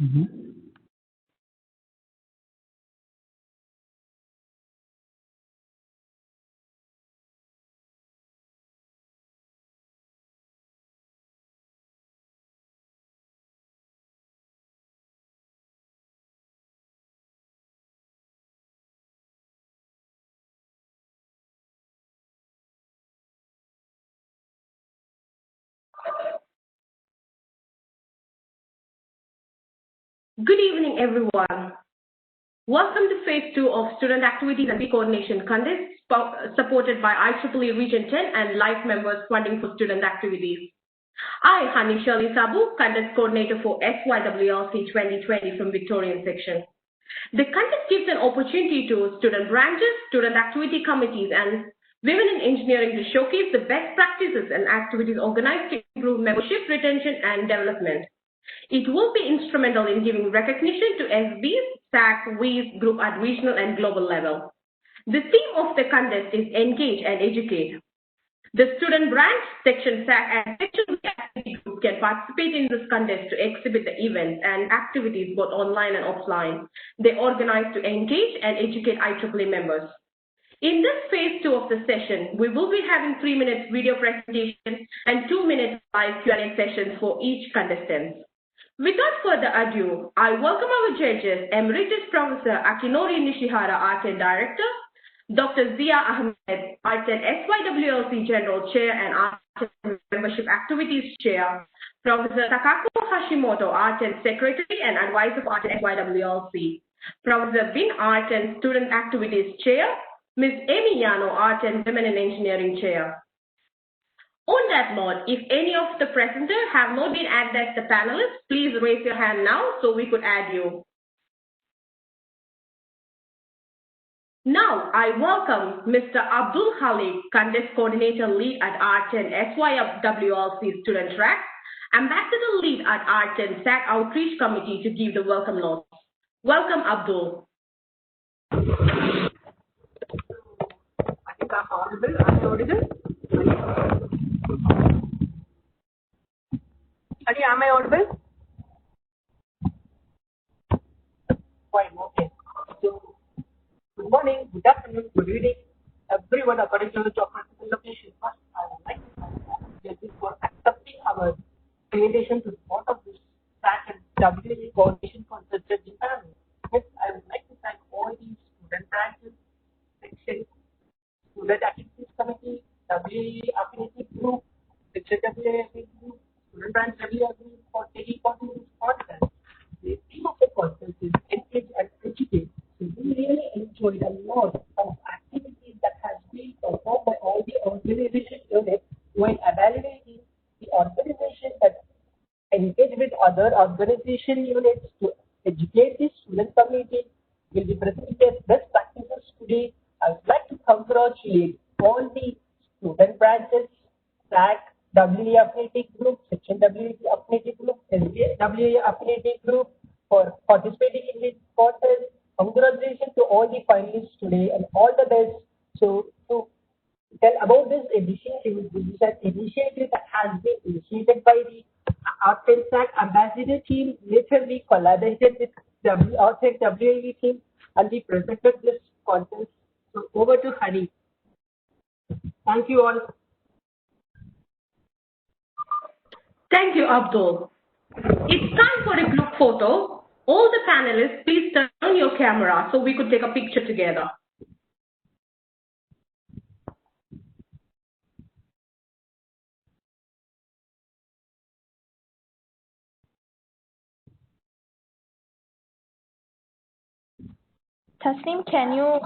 Mhm. Good evening, everyone. Welcome to Phase 2 of Student Activities and Coordination Contests, supported by IEEE Region 10 and LIFE members funding for student activities. I, Hani Shirley Sabu, Contest Coordinator for SYWLC 2020 from Victorian Section. The contest gives an opportunity to student branches, student activity committees, and women in engineering to showcase the best practices and activities organized to improve membership, retention, and development. It will be instrumental in giving recognition to SBs, SAC, WIEs, group at regional and global level. The theme of the contest is Engage and Educate. The student branch, section SAC, and section activity group can participate in this contest to exhibit the events and activities both online and offline. They organize to engage and educate IEEE members. In this phase 2 of the session, we will be having 3 minutes video presentation and 2 minutes live Q&A sessions for each contestant. Without further ado, I welcome our judges, Emeritus Professor Akinori Nishihara, Art and Director, Dr. Zia Ahmed, Art and SYWLC General Chair and Art and Membership Activities Chair, Professor Takako Hashimoto, Art and Secretary and Advisor of Art and SYWLC, Professor Bin, Art and Student Activities Chair, Ms. Amy Yano, Art and Women in Engineering Chair. On that note, if any of the presenters have not been added as the panelists, please raise your hand now so we could add you. Now, I welcome Mr. Abdul Halik, Contest Coordinator Lead at Art and SYWLC Student Track, Ambassador Lead at Art and SAC Outreach Committee to give the welcome notes. Welcome, Abdul. I think I'm audible. I'm audible. Sorry, am I audible? Fine, okay. So, good morning, good afternoon, good evening, everyone according to the geographical location. First, I would like to thank you for accepting our invitation to be part of this SAC and WIE coordination for the judging panel. Next, I would like to thank all the student branches, section, student activities committee, WIE affinity group, section WIE group, student branch WIE group for taking part in this conference. The theme of the conference is Engage and Educate. So we really enjoyed a lot of activities that has been performed by all the organization units when evaluating the organization that engage with other organization units to educate the student community. Will be presenting their best practices today. I would like to congratulate all the student branches, SAC, WE Affinity Group, Section WE Affinity Group, WE Affinity Group for participating in this contest. Congratulations to all the finalists today and all the best. So, to tell about this initiative, this is an initiative that has been initiated by the Art and SAC Ambassador team. Later, we collaborated with the Art and WE team and we presented this contest. So, over to Hani. Thank you all. Thank you, Abdul. It's time for a group photo. All the panelists, please turn on your camera so we could take a picture together. Tasneem, can you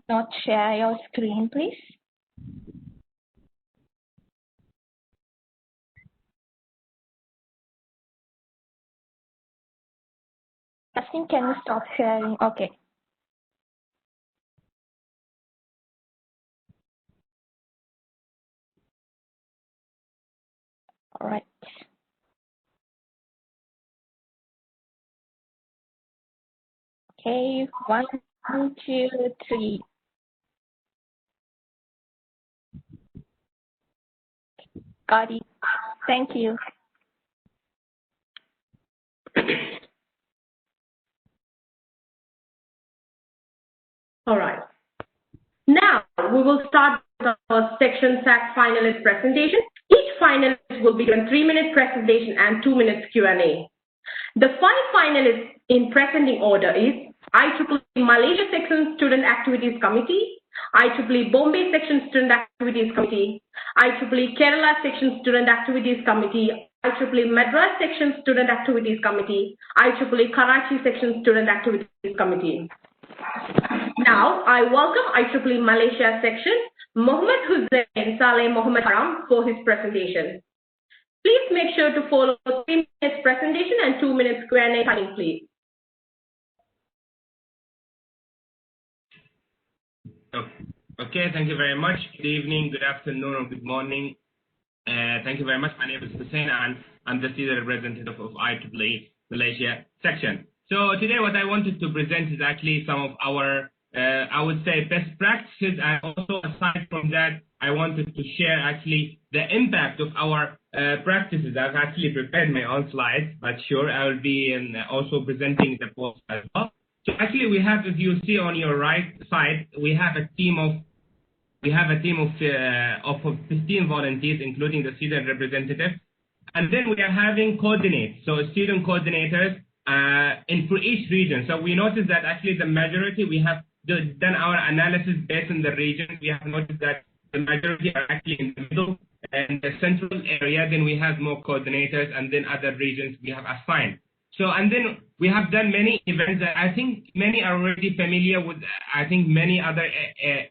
not share your screen, please? Tasneem, can you stop sharing? Okay. All right. Okay, 1, 2, 3. Got it. Thank you. All right. Now, we will start with our section SAC finalist presentation. Each finalist will be given 3-minute presentation and 2 minutes Q&A. The 5 finalists in presenting order is IEEE Malaysia Section Student Activities Committee, IEEE Bombay Section Student Activities Committee, IEEE Kerala Section Student Activities Committee, IEEE Madras Section Student Activities Committee, IEEE Karachi Section Student Activities Committee. Now, I welcome IEEE Malaysia Section, Mohammed Hussain Saleh Mohammed Haram, for his presentation. Please make sure to follow 3 minutes presentation and 2 minutes Q&A timing, please. Okay, thank you very much. Good evening, good afternoon, or good morning. Thank you very much. My name is Hussain, and I'm the student representative of IEEE Malaysia section. So today what I wanted to present is actually some of our, I would say, best practices, and also aside from that, I wanted to share actually the impact of our practices. I've actually prepared my own slides, but sure, I will be also presenting the post as well. So actually we have, if you see on your right side, we have a team of 15 volunteers, including the student representative. And then we are having coordinates, so student coordinators for each region. So we noticed that actually the majority, we have done our analysis based on the regions. We have noticed that the majority are actually in the middle and the central area. Then we have more coordinators, and then other regions we have assigned. So, and then we have done many events that I think many are already familiar with. I think many other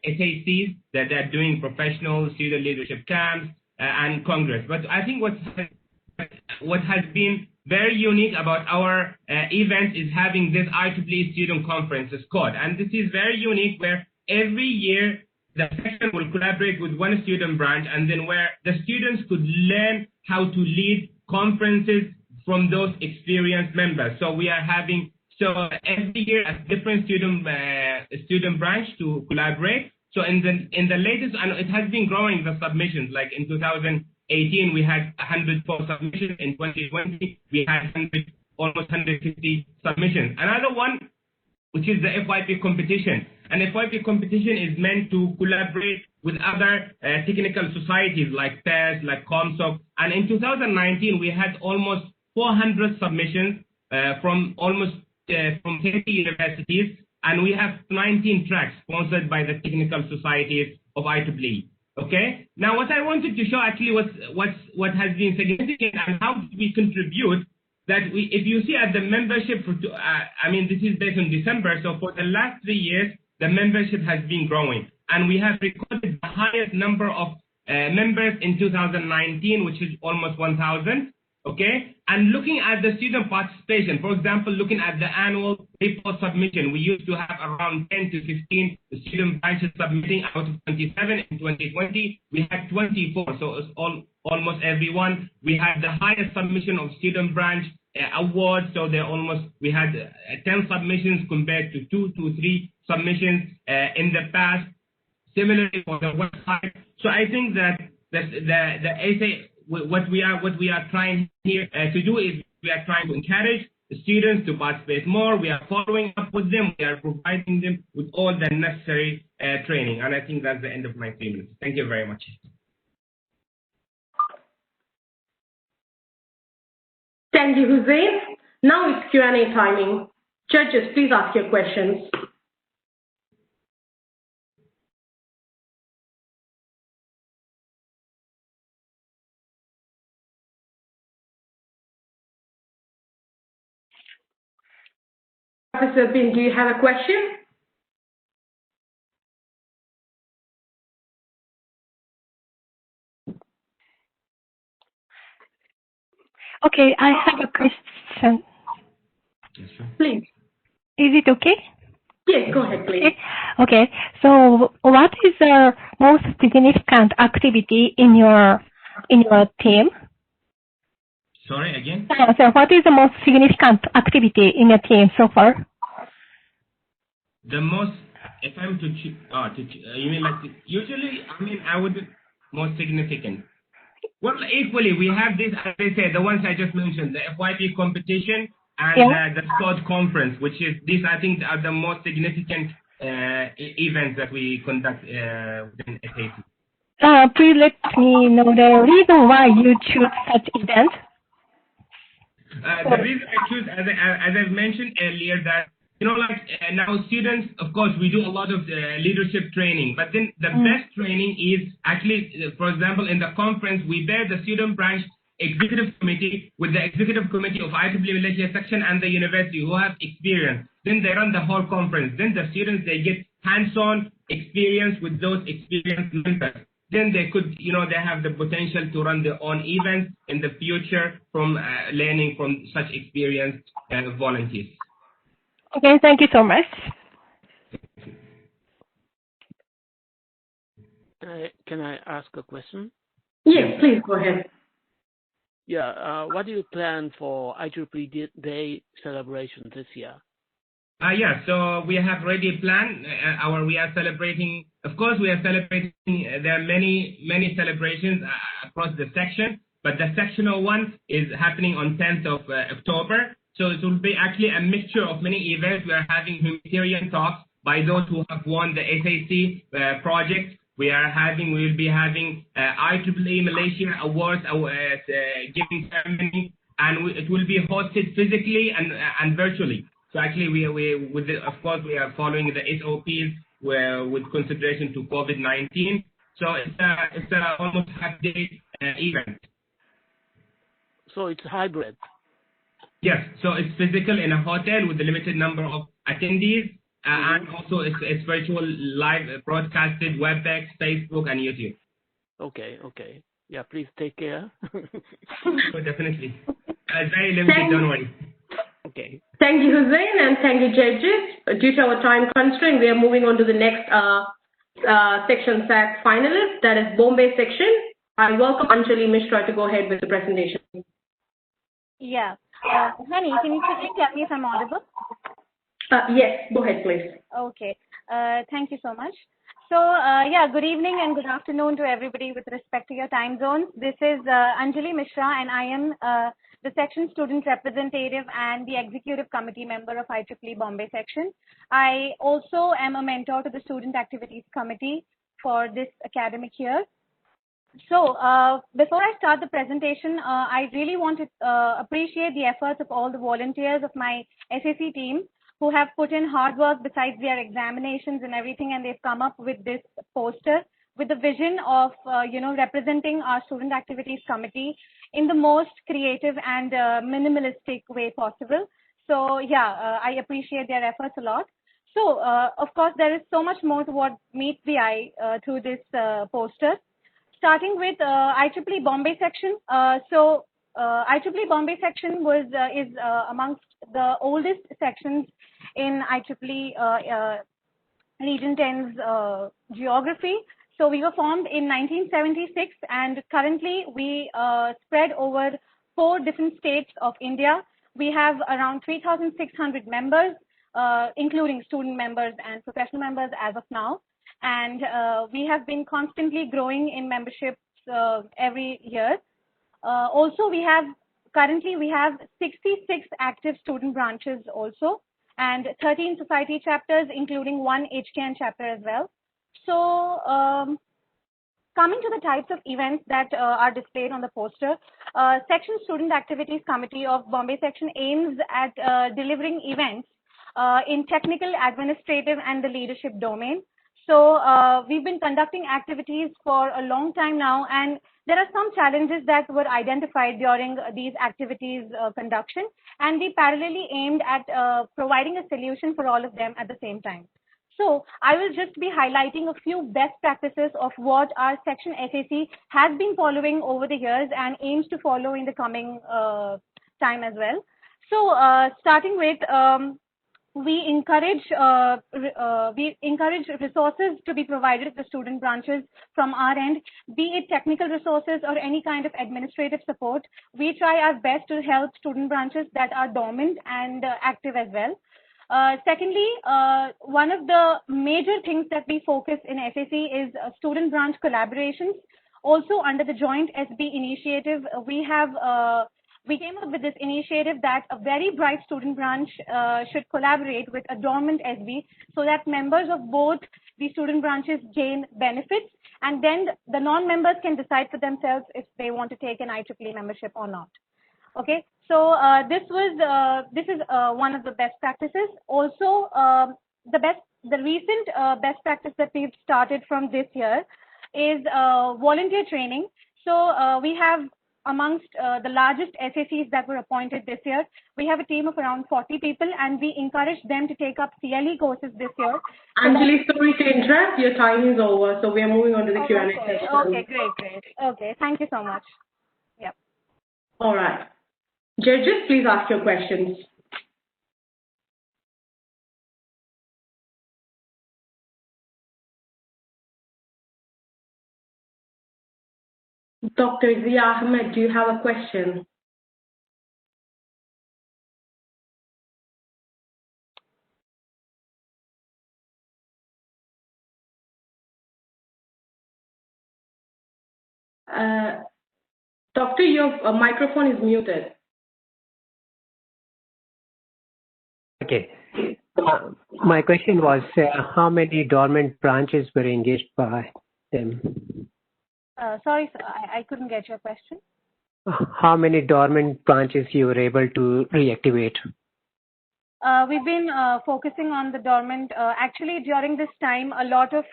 SACs that are doing professional student leadership camps and Congress. But I think what has been very unique about our event is having this IEEE Student Conferences code. And this is very unique, where every year the section will collaborate with one student branch, and then where the students could learn how to lead conferences from those experienced members. So we are having, so every year a different student branch to collaborate. So in the latest, and it has been growing, the submissions, like in 2018 we had 104 submissions. In 2020 we had almost 150 submissions. Another one, which is the FYP competition. And FYP competition is meant to collaborate with other technical societies like PES, like COMSOC. And in 2019 we had almost 400 submissions from 30 universities, and we have 19 tracks sponsored by the technical societies of IEEE. Okay. Now, what I wanted to show actually what has been significant and how we contribute. That if you see at the membership, I mean, this is based on December. So for the last 3 years, the membership has been growing, and we have recorded the highest number of members in 2019, which is almost 1,000. Okay, and looking at the student participation, for example, looking at the annual report submission, we used to have around 10 to 15 student branches submitting out of 27. In 2020, we had 24, so it's almost everyone. We had the highest submission of student branch awards, so we had 10 submissions compared to 2 to 3 submissions in the past. Similarly for the website. So I think that the essay, what we are trying here to do is we are trying to encourage the students to participate more. We are following up with them. We are providing them with all the necessary training. And I think that's the end of my 3 minutes. Thank you very much. Thank you, Hussain. Now it's Q&A timing. Judges, please ask your questions. Professor Bin, do you have a question? Okay, I have a question. Yes, sir. Please. Is it okay? Yes, go ahead, please. Okay, so what is the most significant activity in your team? Sorry, again? So what is the most significant activity in your team so far? The most, if I'm to you mean like, usually, I mean, I would, most significant. Well, equally, we have this, as I said, the ones I just mentioned, the FYP competition and the SCOT conference, which is, these I think are the most significant events that we conduct within SAC. Please let me know the reason why you choose such event. The reason I choose, as I've mentioned earlier, that now students, of course, we do a lot of leadership training, but then the best training is actually, for example, in the conference, we pair the student branch executive committee with the executive committee of IEEE Malaysia section and the university who have experience. Then they run the whole conference. Then the students, they get hands-on experience with those experienced mentors. Then they could, they have the potential to run their own events in the future from learning from such experienced volunteers. Okay, thank you so much. Can I ask a question? Yes, please go ahead. Yeah, what do you plan for IEEE Day celebration this year? Yeah, so we have already planned we are celebrating, of course, we are celebrating, there are many celebrations across the section, but the sectional one is happening on 10th of October. So it will be actually a mixture of many events. We are having humanitarian talks by those who have won the SAC project. We will be having IEEE Malaysia Awards giving ceremony, and it will be hosted physically and virtually. So actually, of course, we are following the SOPs with consideration to COVID-19. So it's a almost half-day event. So it's hybrid. Yes, so it's physical in a hotel with a limited number of attendees, and also it's virtual live broadcasted, WebEx, Facebook, and YouTube. Okay. Yeah, please take care. Oh, definitely. It's very limited, don't worry. Okay. Thank you, Hussein, and thank you, judges. Due to our time constraint, we are moving on to the next section SAC finalist, that is Bombay section. I welcome Anjali Mishra to go ahead with the presentation. Yeah. Honey, can you quickly tell me if I'm audible? Yes, go ahead, please. Okay. Thank you so much. So, good evening and good afternoon to everybody with respect to your time zones. This is Anjali Mishra, and I am the section student representative and the executive committee member of IEEE Bombay section. I also am a mentor to the student activities committee for this academic year. So, before I start the presentation, I really want to appreciate the efforts of all the volunteers of my SAC team who have put in hard work besides their examinations and everything, and they've come up with this poster with the vision of, representing our student activities committee in the most creative and minimalistic way possible. So, I appreciate their efforts a lot. So, of course, there is so much more to what meets the eye through this poster. Starting with IEEE Bombay section. IEEE Bombay section is amongst the oldest sections in IEEE Region 10's geography. So we were formed in 1976, and currently we spread over 4 different states of India. We have around 3,600 members, including student members and professional members as of now. And we have been constantly growing in memberships every year. Also, currently we have 66 active student branches also, and 13 society chapters, including 1 HKN chapter as well. So, coming to the types of events that are displayed on the poster, Section Student Activities Committee of Bombay Section aims at delivering events in technical, administrative, and the leadership domain. So we've been conducting activities for a long time now, and there are some challenges that were identified during these activities conduction, and we parallelly aimed at providing a solution for all of them at the same time. So I will just be highlighting a few best practices of what our section SAC has been following over the years and aims to follow in the coming time as well. So starting with we encourage resources to be provided to student branches from our end, be it technical resources or any kind of administrative support. We try our best to help student branches that are dormant and active as well. Secondly, one of the major things that we focus in SAC is student branch collaborations. Also, under the joint SB initiative, we have we came up with this initiative that a very bright student branch should collaborate with a dormant SB so that members of both the student branches gain benefits, and then the non-members can decide for themselves if they want to take an IEEE membership or not. Okay, so this is one of the best practices. Also, the recent best practice that we've started from this year is volunteer training. So we have amongst the largest SACs that were appointed this year, we have a team of around 40 people, and we encourage them to take up CLE courses this year. Anjali, sorry to interrupt. Your time is over, so we are moving on to the Q&A session. Okay, great. Okay, thank you so much. Yep. All right. Judges, please ask your questions. Dr. Zia Ahmed, do you have a question? Doctor, your microphone is muted. Okay. My question was, how many dormant branches were engaged by them? Sorry, sir, I couldn't get your question. How many dormant branches you were able to reactivate? We've been focusing on the dormant. Actually, during this time, a lot of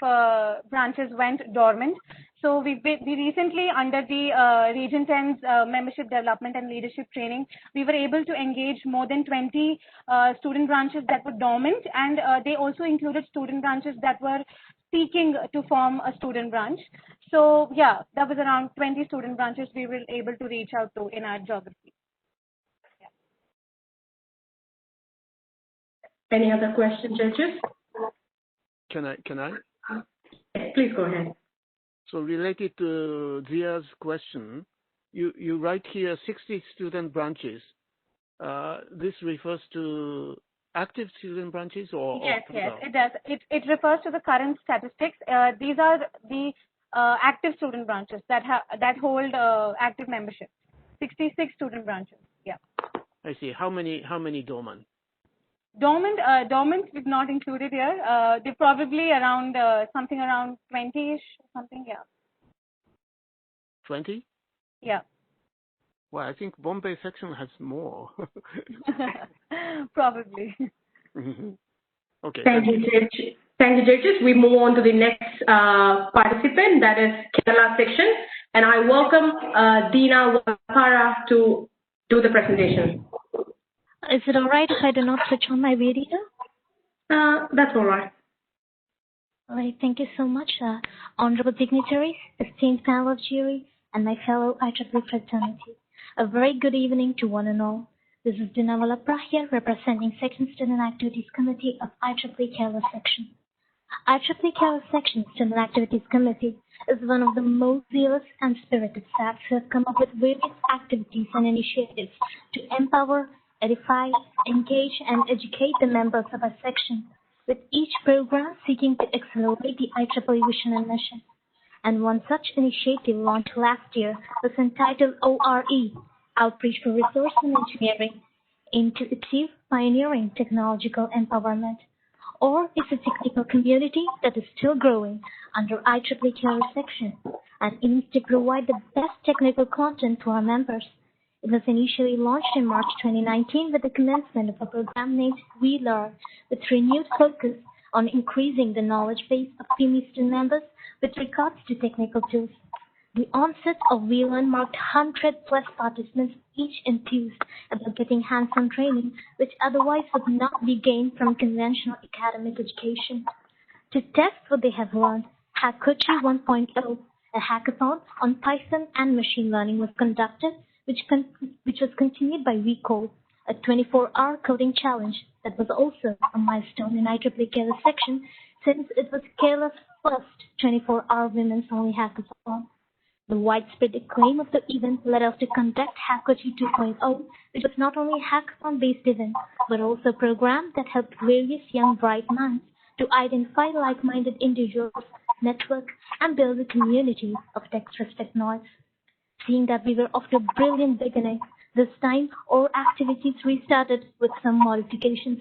branches went dormant. So we recently, under the Region 10's membership development and leadership training, we were able to engage more than 20 student branches that were dormant, and they also included student branches that were seeking to form a student branch. So yeah, that was around 20 student branches we were able to reach out to in our geography. Any other questions, judges? Can I? Yes, please go ahead. So related to Zia's question, you write here 60 student branches. This refers to active student branches or? Yes, it does. It refers to the current statistics. These are the active student branches that hold active membership. 66 student branches. Yeah. I see. How many dormant? Dormant we've not included here. They're probably around something around 20-ish, something, yeah. 20? Yeah. Well, I think Bombay section has more. Probably. Okay. Thank you, Judge. Thank you, judges. We move on to the next participant, that is Kerala section, and I welcome Dina Wakara to do the presentation. Is it all right if I do not switch on my video? That's all right. All right, thank you so much, honorable dignitaries, esteemed panel of jury, and my fellow IEEE fraternity. A very good evening to one and all. This is Dina Wakara here, representing Section Student Activities Committee of IEEE Kerala Section. IEEE Kerala Section Student Activities Committee is one of the most zealous and spirited staffs who have come up with various activities and initiatives to empower, edify, engage, and educate the members of our section, with each program seeking to accelerate the IEEE vision and mission. And one such initiative launched last year was entitled ORE, Outreach for Resource and Engineering, aimed to achieve pioneering technological empowerment. OR is a technical community that is still growing under IEEE Kerala Section and aims to provide the best technical content to our members. It was initially launched in March 2019 with the commencement of a program named We Learn, with renewed focus on increasing the knowledge base of female student members with regards to technical tools. The onset of We Learn marked 100+ participants, each enthused about getting hands-on training, which otherwise would not be gained from conventional academic education. To test what they have learned, Hackochi 1.0, a hackathon on Python and machine learning, was conducted, which was continued by WeCode, a 24-hour coding challenge that was also a milestone in IEEE Kerala Section, since it was Kerala's first 24-hour women's-only hackathon. The widespread acclaim of the event led us to conduct Hackochi 2.0, which was not only a hackathon-based event, but also a program that helped various young bright minds to identify like-minded individuals, network, and build a community of dexterous technoids. Seeing that we were off to a brilliant beginning, This time, all activities restarted with some modifications.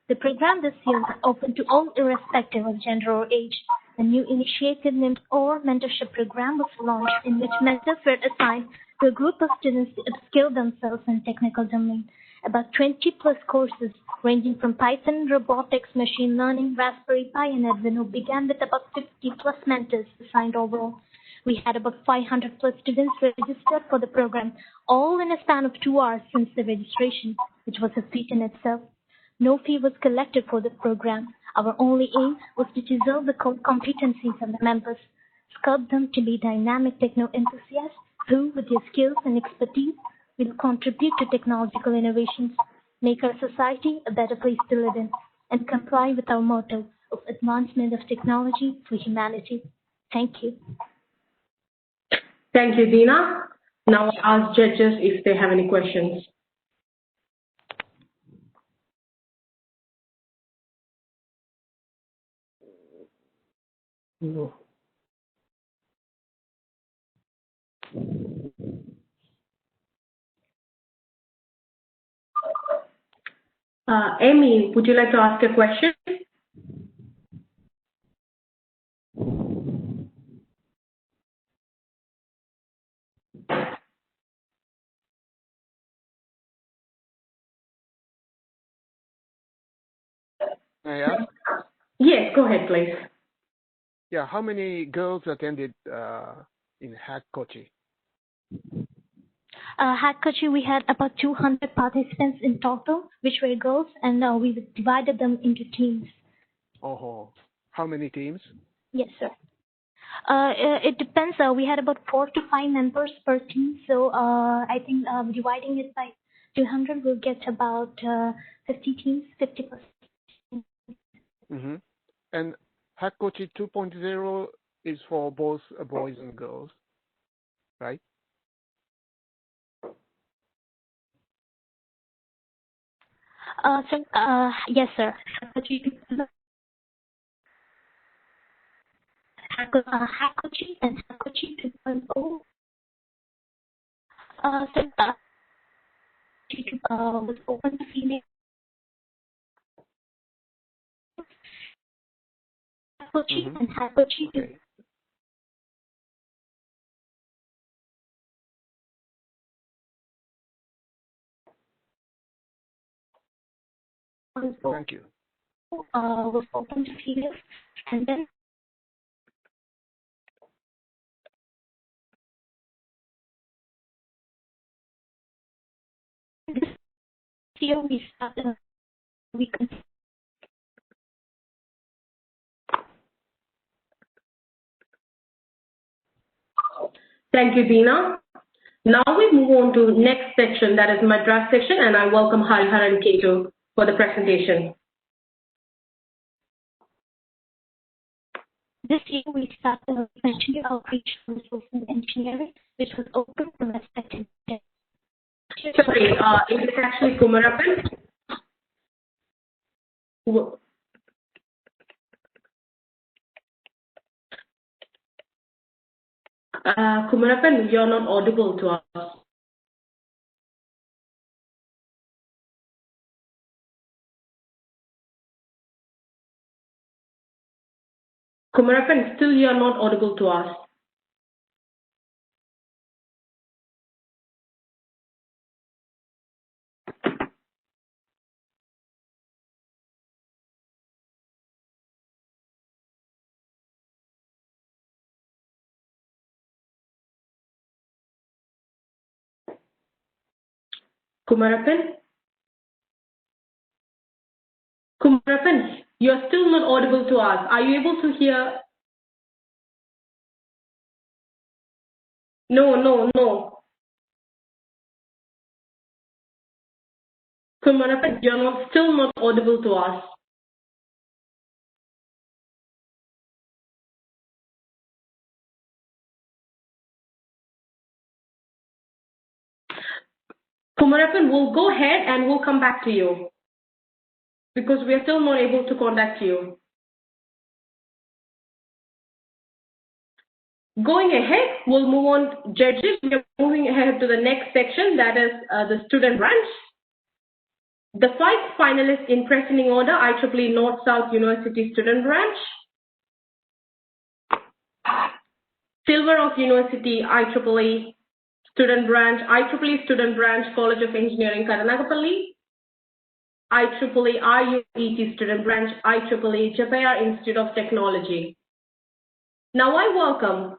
The program this year was open to all irrespective of gender or age. A new initiative named OR Mentorship Program was launched in which mentors were assigned to a group of students to upskill themselves in technical domain. About 20 plus courses ranging from Python, robotics, machine learning, Raspberry Pi, and Arduino began with about 50 plus mentors assigned overall. We had about 500 plus students registered for the program, all in a span of 2 hours since the registration, which was a feat in itself. No fee was collected for the program. Our only aim was to develop the core competencies of the members, sculpt them to be dynamic techno enthusiasts who, with their skills and expertise, will contribute to technological innovations, make our society a better place to live in, and comply with our motto of advancement of technology for humanity. Thank you. Thank you, Dina. Now I ask judges if they have any questions. No. Amy, would you like to ask a question? May I ask? Yes, go ahead, please. Yeah, how many girls attended in Hack Kochi? Hackcoaching, we had about 200 participants in total, which were girls, and we divided them into teams. Oh, how many teams? Yes, sir. It depends. We had about 4 to 5 members per team, so I think dividing it by 200 will get about 50 teams, 50%. Mm-hmm. And Hack Kochi 2.0 is for both boys and girls, right? Yes, sir. Hackcoaching and Hackcoaching 2.0. Was open to female. Hackcoaching and Hackcoaching. Okay. Thank you. Was open to females, and then this year we started. Thank you, Dina. Now we move on to next section, that is Madras section, and I welcome Harihar and Ketu for the presentation. This year we started mentioning outreach for resource and engineering, which was open to respected. Sorry, it is actually Kumarapan. Kumarapan, you're not audible to us. Kumarapan, still you're not audible to us. Kumarapan? Kumarapan, you're still not audible to us. Are you able to hear? No. Kumarapan, you're still not audible to us. Kumarapan, we'll go ahead and we'll come back to you because we are still not able to contact you. Going ahead, we'll move on, judges. We are moving ahead to the next section, that is the student branch. The 5 finalists in presenting order, IEEE North-South University Student Branch. Silver of University, IEEE Student Branch, IEEE Student Branch, College of Engineering, Karanagapalli. IEEE RUET Student Branch, IEEE Jaipur Institute of Technology. Now I welcome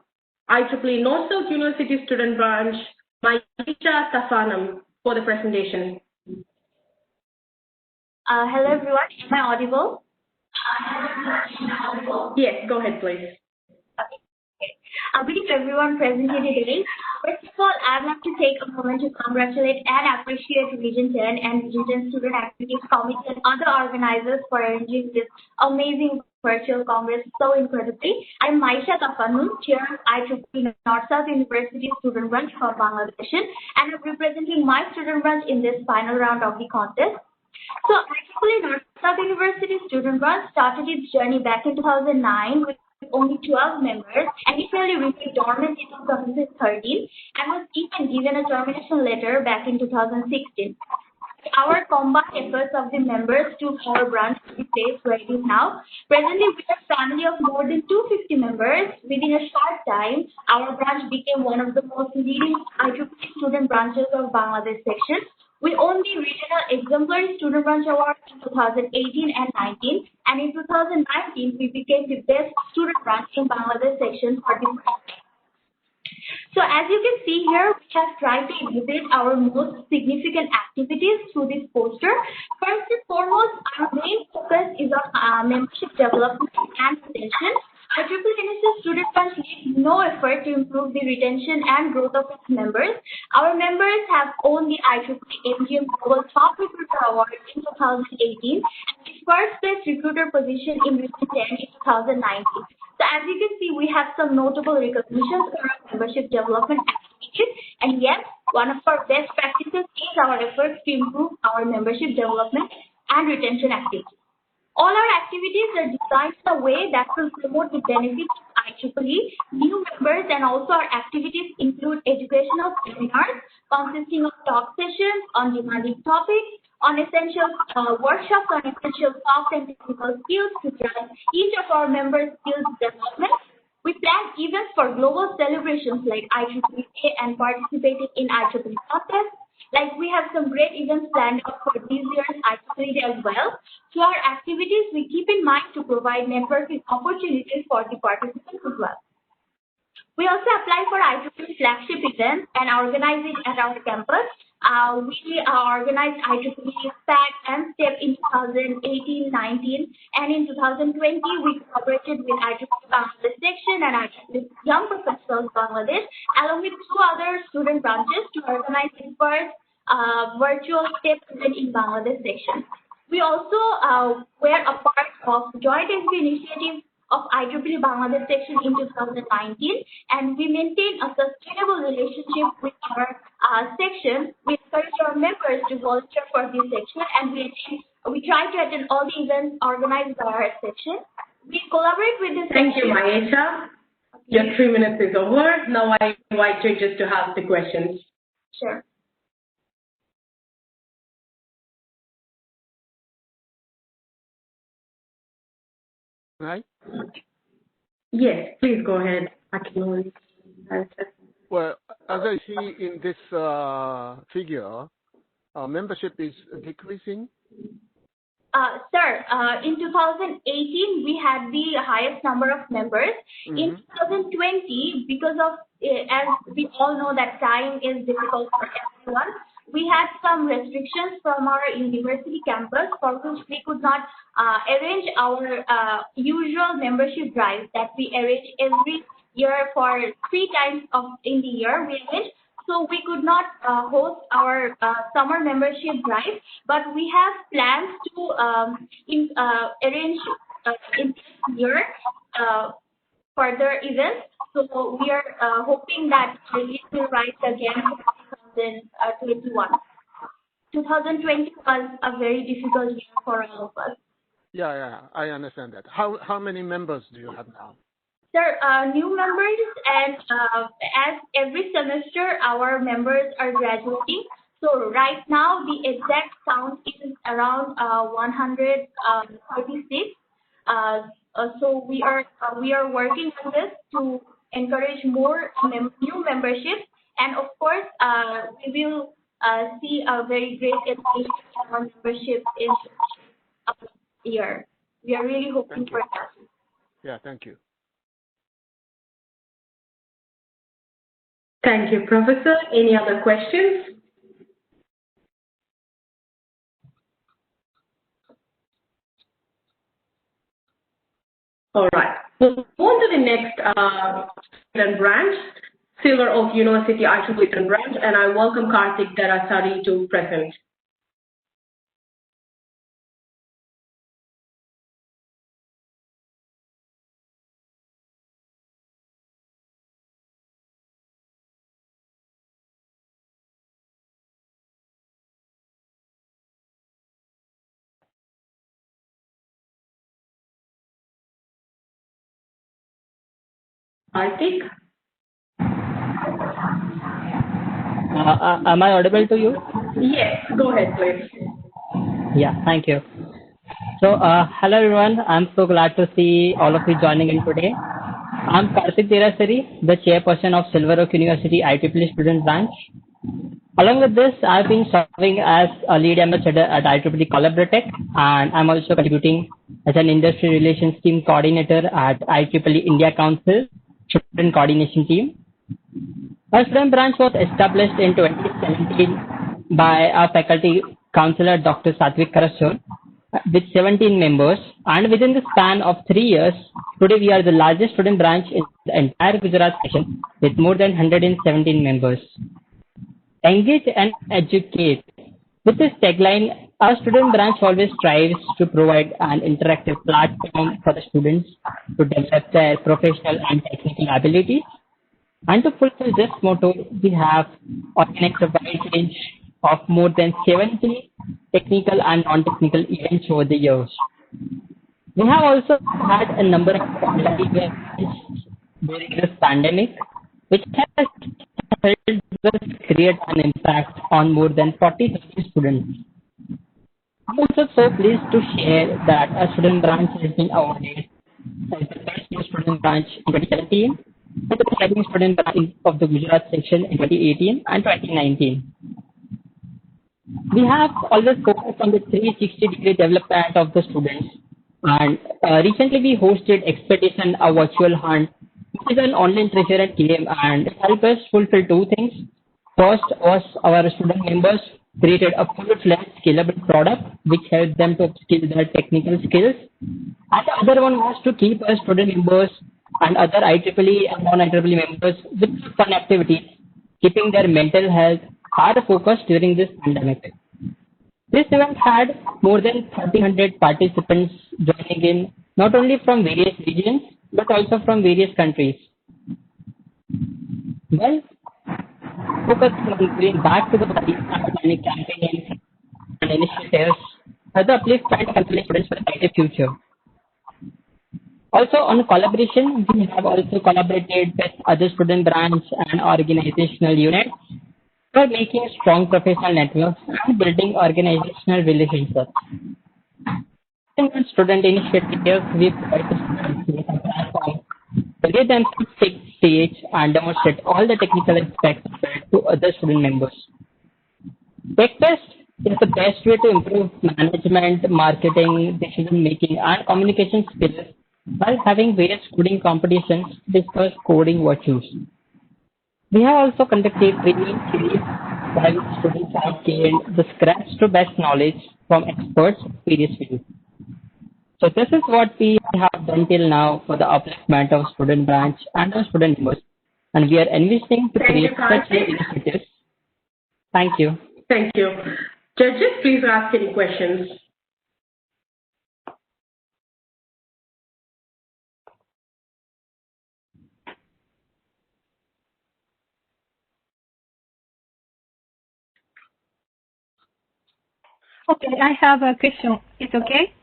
IEEE North-South University Student Branch, Maisha Tafanam, for the presentation. Hello everyone, am I audible? Yes, go ahead please. Good evening everyone present here today. First of all, I'd like to take a moment to congratulate and appreciate Region 10 and Region 10 Student Activities Committee and other organizers for arranging this amazing virtual congress so incredibly. I'm Maisha Tafanum, Chair of IEEE North-South University Student Branch from Bangladesh, and I'm representing my student branch in this final round of the contest. So IEEE North-South University Student Branch started its journey back in 2009 with only 12 members, and initially remained dormant in 2013 and was even given a termination letter back in 2016. Our combined efforts of the members took our branch to the place where it is now. Presently, with a family of more than 250 members, within a short time, our branch became one of the most leading IEEE student branches of Bangladesh section. We won the Regional Exemplary Student Branch Award in 2018 and 19, and in 2019, we became the best student branch in Bangladesh section for the first time. So as you can see here, we have tried to exhibit our most significant activities through this poster. First and foremost, our main focus is on membership development and retention. IEEE NSS Student Branch leaves no effort to improve the retention and growth of its members. Our members have won the IEEE MGM Global Top Recruiter Award in 2018 and the first best recruiter position in Region 10 in 2019. So as you can see, we have some notable recognitions for our membership development activities. And yes, one of our best practices is our efforts to improve our membership development and retention activities. All our activities are designed in a way that will promote the benefits of IEEE, new members, and also our activities include educational seminars consisting of talk sessions on demanding topics, on essential workshops on essential soft and technical skills to drive each of our members' skills development. We plan events for global celebrations like IEEE Day and participating in IEEE contests. Like we have some great events planned out for this year's IEEE Day as well. Through our activities, we keep in mind to provide networking opportunities for the participants as well. We also apply for IEEE flagship events and organize it at our campus. We organized IEEE SPAC and STEP in 2018-19, and in 2020 we collaborated with IEEE Bangladesh section and IEEE Young Professionals Bangladesh, along with 2 other student branches to organize the first virtual STEP event in Bangladesh section. We also were a part of joint initiative of IEEE Bangladesh section in 2019, and we maintain a sustainable relationship with our section. We encourage our members to volunteer for this section, and we try to attend all the events organized by our section. We collaborate with the section. Thank you, Maisha. Your 3 minutes is over. Now I invite you just to ask the questions. Sure. Right? Yes, please go ahead. I can only answer. Well, as I see in this figure, membership is decreasing. Sir, in 2018, we had the highest number of members. Mm-hmm. In 2020, because of, as we all know that time is difficult for everyone, we had some restrictions from our university campus for which we could not arrange our usual membership drives that we arrange every year for 3 times in the year we arrange. So we could not host our summer membership drive, but we have plans to arrange in this year further events. So we are hoping that it will rise again in 2021. 2020 was a very difficult year for all of us. Yeah, I understand that. How many members do you have now? new members, and as every semester our members are graduating. So right now the exact count is around 136. So we are working on this to encourage more new memberships, and of course we will see a very great increase in our membership in year. We are really hoping for that. Yeah, thank you. Thank you, Professor. Any other questions? All right. We'll move on to the next student branch, Sealer of University IEEE Student Branch, and I welcome Karthik Darasari to present. Karthik? Am I audible to you? Yes, go ahead, please. Yeah, thank you. So, hello everyone. I'm so glad to see all of you joining in today. I'm Karthik Derasari, the chairperson of Silver Oak University IEEE Student Branch. Along with this, I've been serving as a lead ambassador at IEEE Collaboratech, and I'm also contributing as an industry relations team coordinator at IEEE India Council Student Coordination Team. Our student branch was established in 2017 by our faculty counselor Dr. Satvik Karasur with 17 members, and within the span of 3 years, today we are the largest student branch in the entire Gujarat section with more than 117 members. Engage and educate. With this tagline, our student branch always strives to provide an interactive platform for the students to develop their professional and technical abilities. And to fulfill this motto, we have organized a wide range of more than 70 technical and non-technical events over the years. We have also had a number of online events during this pandemic, which has helped us create an impact on more than 40,000 students. I'm also so pleased to share that our student branch has been awarded as the best new student branch in 2017 and the second student branch of the Gujarat section in 2018 and 2019. We have always focused on the 360-degree development of the students, and recently we hosted Expedition, a virtual hunt, which is an online treasure hunt game, and it helped us fulfill two things. First was our student members created a full-fledged scalable product which helped them to upskill their technical skills, and the other one was to keep our student members and other IEEE and non-IEEE members with fun activities, keeping their mental health hard focused during this pandemic. This event had more than 1,300 participants joining in, not only from various regions, but also from various countries. Well, focusing on giving back to the body and planning campaigns and initiatives for the upliftment of students for a brighter future. Also, on collaboration, we have also collaborated with other student branch and organizational units for making strong professional networks and building organizational relationships. In student initiatives, we provide the students with a platform to give them to take stage and demonstrate all the technical aspects to other student members. Tech Test is the best way to improve management, marketing, decision making, and communication skills while having various coding competitions to discuss coding virtues. We have also conducted training series while students have gained the scratch to best knowledge from experts of various fields. So this is what we have done till now for the upliftment of student branch and our student members, and we are envisioning to create such initiatives. Thank you. Thank you. Judges, please ask any questions. Okay, I have a question. It's okay?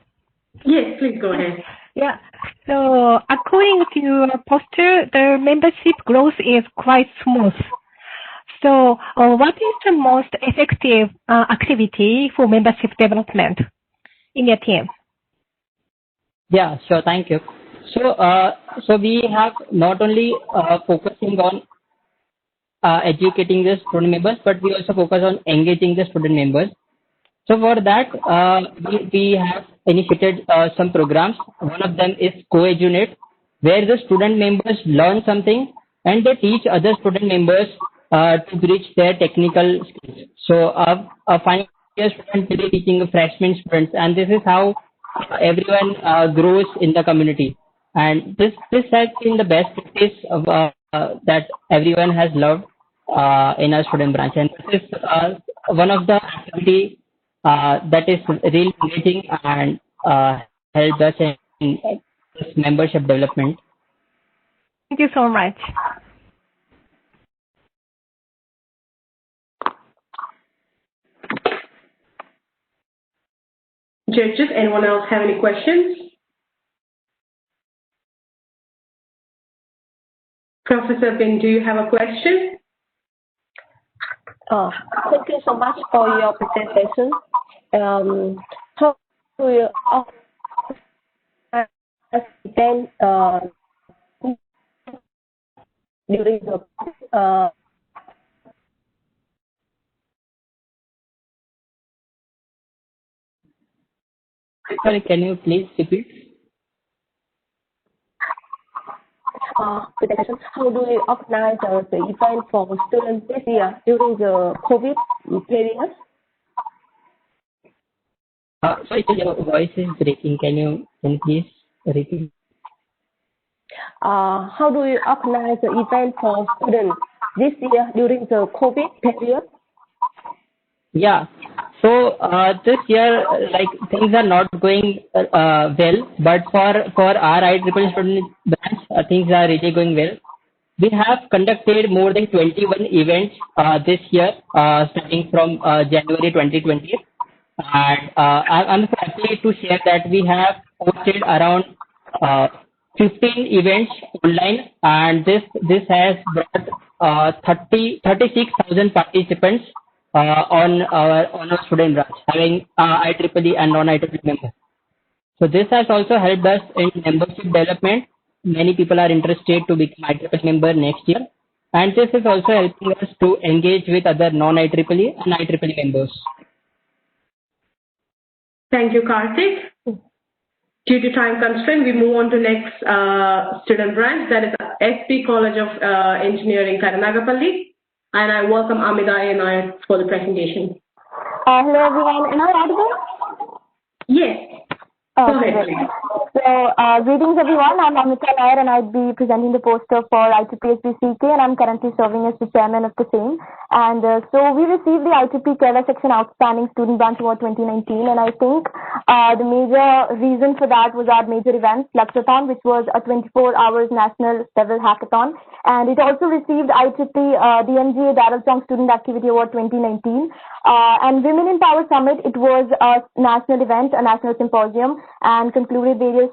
Yes, please go ahead. Yeah. So according to your poster, the membership growth is quite smooth. So what is the most effective activity for membership development in your team? Yeah, sure. Thank you. So we have not only focusing on educating the student members, but we also focus on engaging the student members. So for that, we have initiated some programs. One of them is Co-Edunate, where the student members learn something and they teach other student members to bridge their technical skills. So a final year student will be teaching freshman students, and this is how everyone grows in the community. And this has been the best practice of, that everyone has loved in our student branch. And this is one of the activity that is really engaging and helped us in this membership development. Thank you so much. Judges, anyone else have any questions? Professor Bin, do you have a question? Thank you so much for your presentation. How do you then during the Sorry, can you please repeat? Presentation? How do you organize the event for students this year during the COVID period? Sorry, your voice is breaking. Can you please repeat? How do you organize the event for students this year during the COVID period? Yeah. So this year, like things are not going well, but for our IEEE student branch, things are really going well. We have conducted more than 21 events this year, starting from January 2020. And I'm happy to share that we have hosted around 15 events online, and this has brought 36,000 participants on our student branch, having IEEE and non-IEEE members. So this has also helped us in membership development. Many people are interested to become IEEE member next year, and this is also helping us to engage with other non-IEEE and IEEE members. Thank you, Karthik. Due to time constraint, we move on to next student branch, that is SP College of Engineering, Karanagapalli. And I welcome Amida and for the presentation. Hello everyone, am I audible? Yes. Go ahead. So, greetings everyone, I'm Amita Nair and I'll be presenting the poster for IEEE SBCK, and I'm currently serving as the chairman of the same. And so we received the IEEE Kerala Section Outstanding Student Branch Award 2019, and I think the major reason for that was our major event, Luxathon, which was a 24 hours national level hackathon. And it also received IEEE DMGA Darrell Chong Student Activity Award 2019. And Women in Power Summit, it was a national event, a national symposium, and concluded various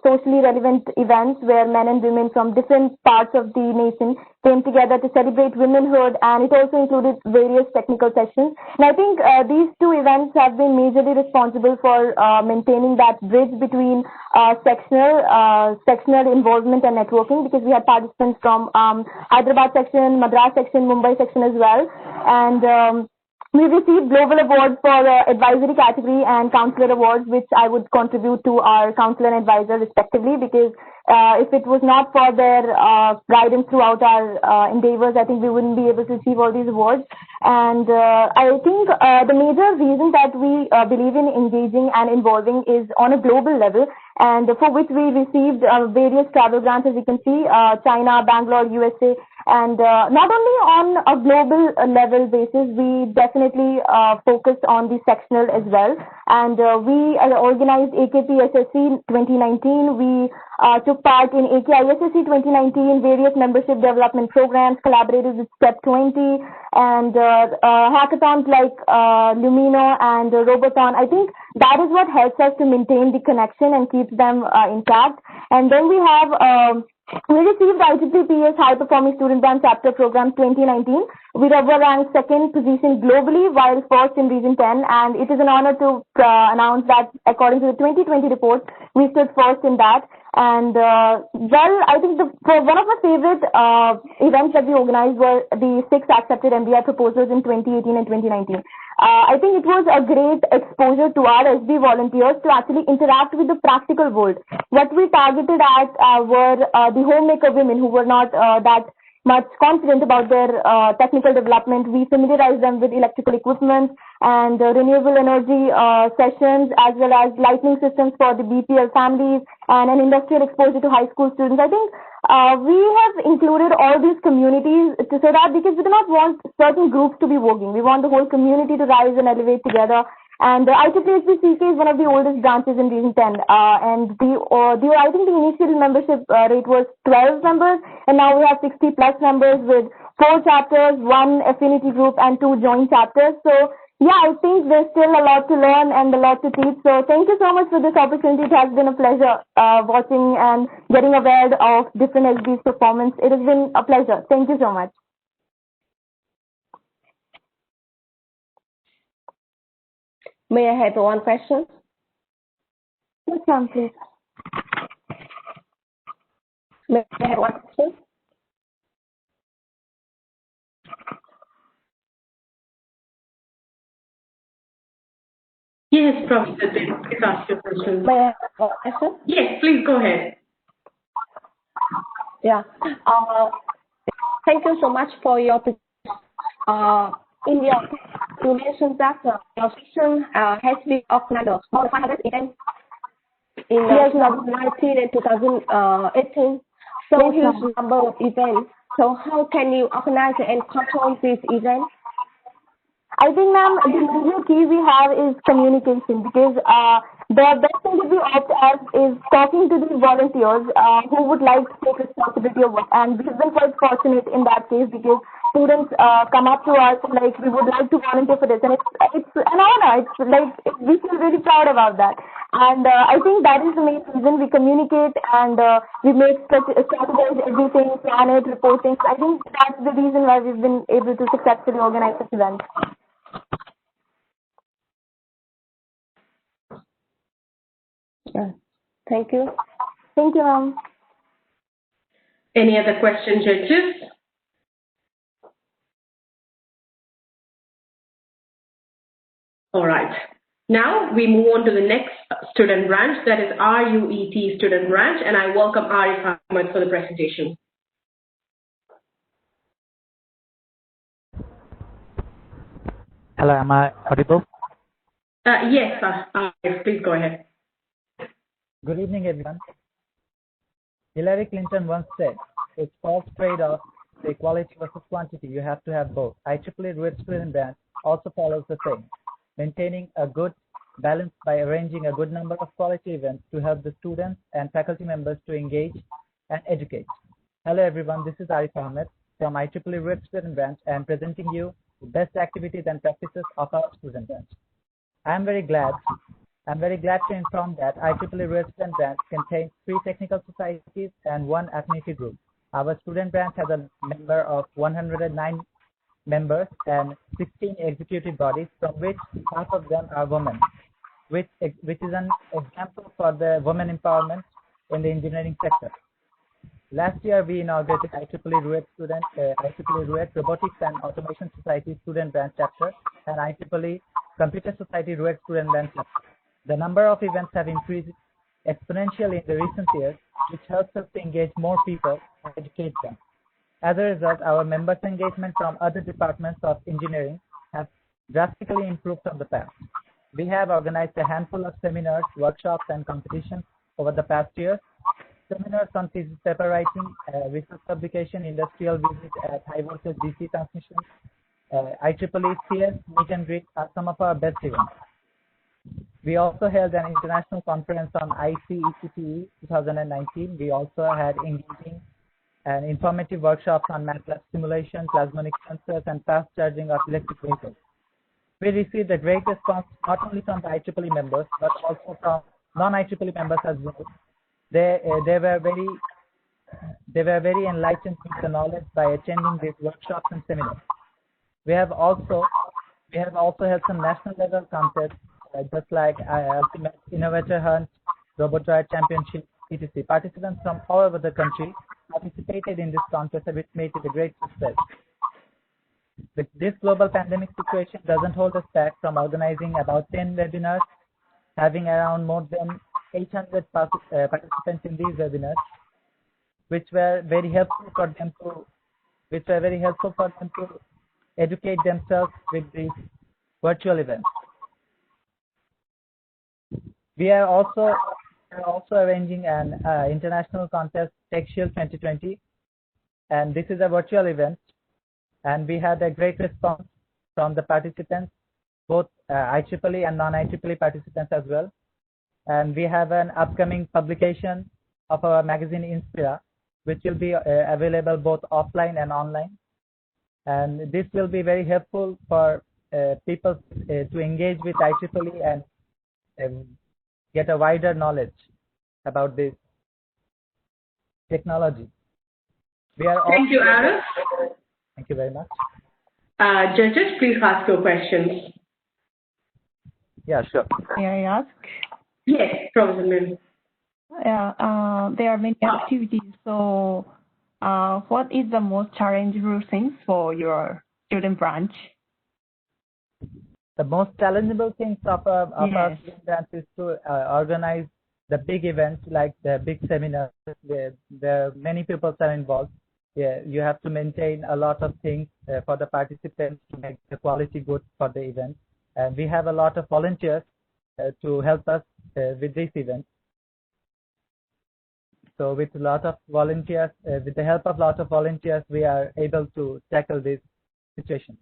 socially relevant events where men and women from different parts of the nation came together to celebrate womanhood, and it also included various technical sessions. And I think these two events have been majorly responsible for maintaining that bridge between sectional involvement and networking, because we had participants from Hyderabad section, Madras section, Mumbai section as well. And we received global awards for advisory category and counselor awards, which I would contribute to our counselor and advisor respectively, because if it was not for their guidance throughout our endeavors, I think we wouldn't be able to achieve all these awards. And I think the major reason that we believe in engaging and involving is on a global level, and for which we received various travel grants, as you can see, China, Bangalore, USA. And not only on a global level basis, we definitely focused on the sectional as well. And we organized AKP SSC 2019. We took part in AKISSC 2019, various membership development programs, collaborated with Step 20, and hackathons like Lumino and Robothon. I think that is what helps us to maintain the connection and keeps them intact. And then we have we received IEEE High Performing Student Branch Chapter Program 2019. We were ranked second position globally while first in Region 10, and it is an honor to announce that according to the 2020 report, we stood first in that. And well, I think one of my favorite events that we organized were the 6 accepted MBI proposals in 2018 and 2019. I think it was a great exposure to our SB volunteers to actually interact with the practical world. What we targeted at were the homemaker women who were not that much confident about their technical development. We familiarized them with electrical equipment and renewable energy sessions, as well as lighting systems for the BPL families and an industrial exposure to high school students. I think we have included all these communities so that, because we do not want certain groups to be working. We want the whole community to rise and elevate together. And IEEE is one of the oldest branches in Region 10. And I think the initial membership rate was 12 members, and now we have 60 plus members with 4 chapters, 1 affinity group, and 2 joint chapters. So yeah, I think there's still a lot to learn and a lot to teach. So thank you so much for this opportunity. It has been a pleasure watching and getting aware of different SB's performance. It has been a pleasure. Thank you so much. May I have one question? Yes, ma'am, please. May I have one question? Yes, Professor, please ask your question. May I have one question? Yes, please go ahead. Yeah. Thank you so much for your in your you mentioned that your section has been organized for 500 events in 2019 and 2018. So huge number of events. So how can you organize and control these events? I think, ma'am, the major key we have is communication, because the best thing that we opt as is talking to the volunteers who would like to take responsibility of work. And we have been quite fortunate in that case, because students come up to us like, we would like to volunteer for this, and it's an honor. It's like we feel really proud about that. And I think that is the main reason we communicate, and we make strategize everything, plan it, reporting. I think that's the reason why we've been able to successfully organize this event. Yeah. Thank you. Thank you, ma'am. Any other questions, judges? All right. Now we move on to the next student branch, that is RUET student branch, and I welcome Arif Ahmed for the presentation. Hello, am I audible? Yes, Arif, please go ahead. Good evening, everyone. Hillary Clinton once said, "It's false trade-off, the equality versus quantity. You have to have both." IEEE RUET Student Branch also follows the same, maintaining a good balance by arranging a good number of quality events to help the students and faculty members to engage and educate. Hello, everyone. This is Arif Ahmed from IEEE RUET Student Branch and presenting you the best activities and practices of our student branch. I'm very glad to inform that IEEE RUET Student Branch contains 3 technical societies and 1 affinity group. Our student branch has a number of 109 members and 16 executive bodies, from which half of them are women, which is an example for the women empowerment in the engineering sector. Last year, we inaugurated IEEE RUET Robotics and Automation Society Student Branch Chapter and IEEE Computer Society RUET Student Branch Chapter. The number of events have increased exponentially in the recent years, which helps us to engage more people and educate them. As a result, our members' engagement from other departments of engineering have drastically improved from the past. We have organized a handful of seminars, workshops, and competitions over the past year. Seminars on thesis paper writing, research publication, industrial visit at high voltage DC transmission, IEEE CS meet and greet are some of our best events. We also held an international conference on ICECTE 2019. We also had engaging and informative workshops on MATLAB simulation, plasmonic sensors, and fast charging of electric vehicles. We received a great response not only from the IEEE members but also from non-IEEE members as well. They were very enlightened with the knowledge by attending these workshops and seminars. We have also held some national level contests just like Ultimate Innovator Hunt, Robotoid Championship, etc. Participants from all over the country participated in this contest, which made it a great success. But this global pandemic situation doesn't hold us back from organizing about 10 webinars, having around more than 800 participants in these webinars, which were very helpful for them to educate themselves with these virtual events. We are also arranging an international contest, TechShield 2020, and this is a virtual event, and we had a great response from the participants, both IEEE and non-IEEE participants as well. And we have an upcoming publication of our magazine Igpr, which will be available both offline and online. And this will be very helpful for people to engage with IEEE and get a wider knowledge about this technology. Thank you, Arif. Thank you very much. Judges, please ask your questions. Yeah, sure. May I ask? Yes, Professor Min. Yeah, there are many activities. So, what is the most challenging things for your student branch? The most challengeable things of our student branch is to organize the big events like the big seminars. There many people are involved. Yeah, you have to maintain a lot of things for the participants to make the quality good for the event. And we have a lot of volunteers to help us with this event. So with a lot of volunteers, with the help of a lot of volunteers, we are able to tackle this situation.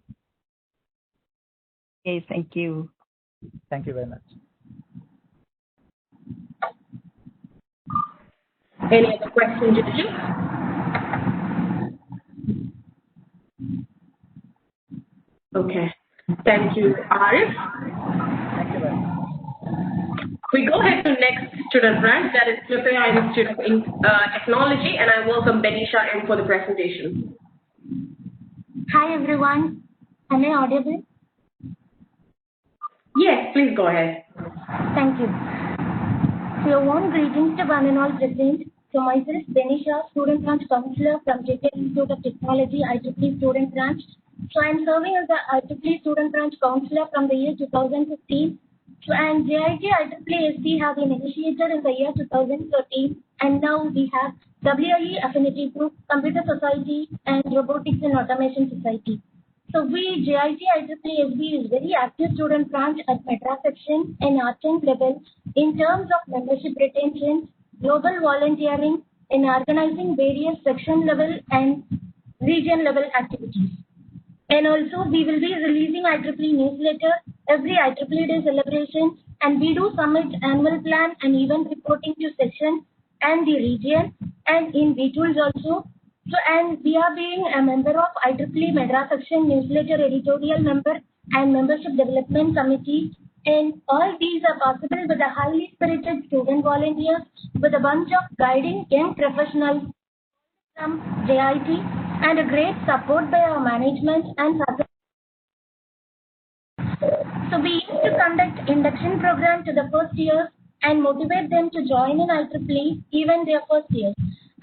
Okay, thank you. Thank you very much. Any other questions, Judges? Okay. Thank you, Arif. Thank you very much. We go ahead to next student branch, that is Clipper Institute of Technology, and I welcome Benisha in for the presentation. Hi everyone. Am I audible? Yes, please go ahead. Thank you. So, warm greetings to one and all present. So, myself, Benisha, Student Branch Counselor from JK Institute of Technology, IEEE Student Branch. So, I am serving as the IEEE Student Branch Counselor from the year 2015. So, and JIT IEEE SC have been initiated in the year 2013, and now we have WIE Affinity Group, Computer Society, and Robotics and Automation Society. So we, JIT IEEE SB is very active student branch at Madras section and Argent level in terms of membership retention, global volunteering, in organizing various section level and region level activities. And also we will be releasing IEEE newsletter every IEEE Day celebration, and we do submit annual plan and event reporting to section and the region and in B-Tools also. So, and we are being a member of IEEE Madras section newsletter editorial member and membership development committee. And all these are possible with a highly spirited student volunteers with a bunch of guiding young professionals from JIT and a great support by our management and faculty. So we used to conduct induction program to the first years and motivate them to join in IEEE even their first years.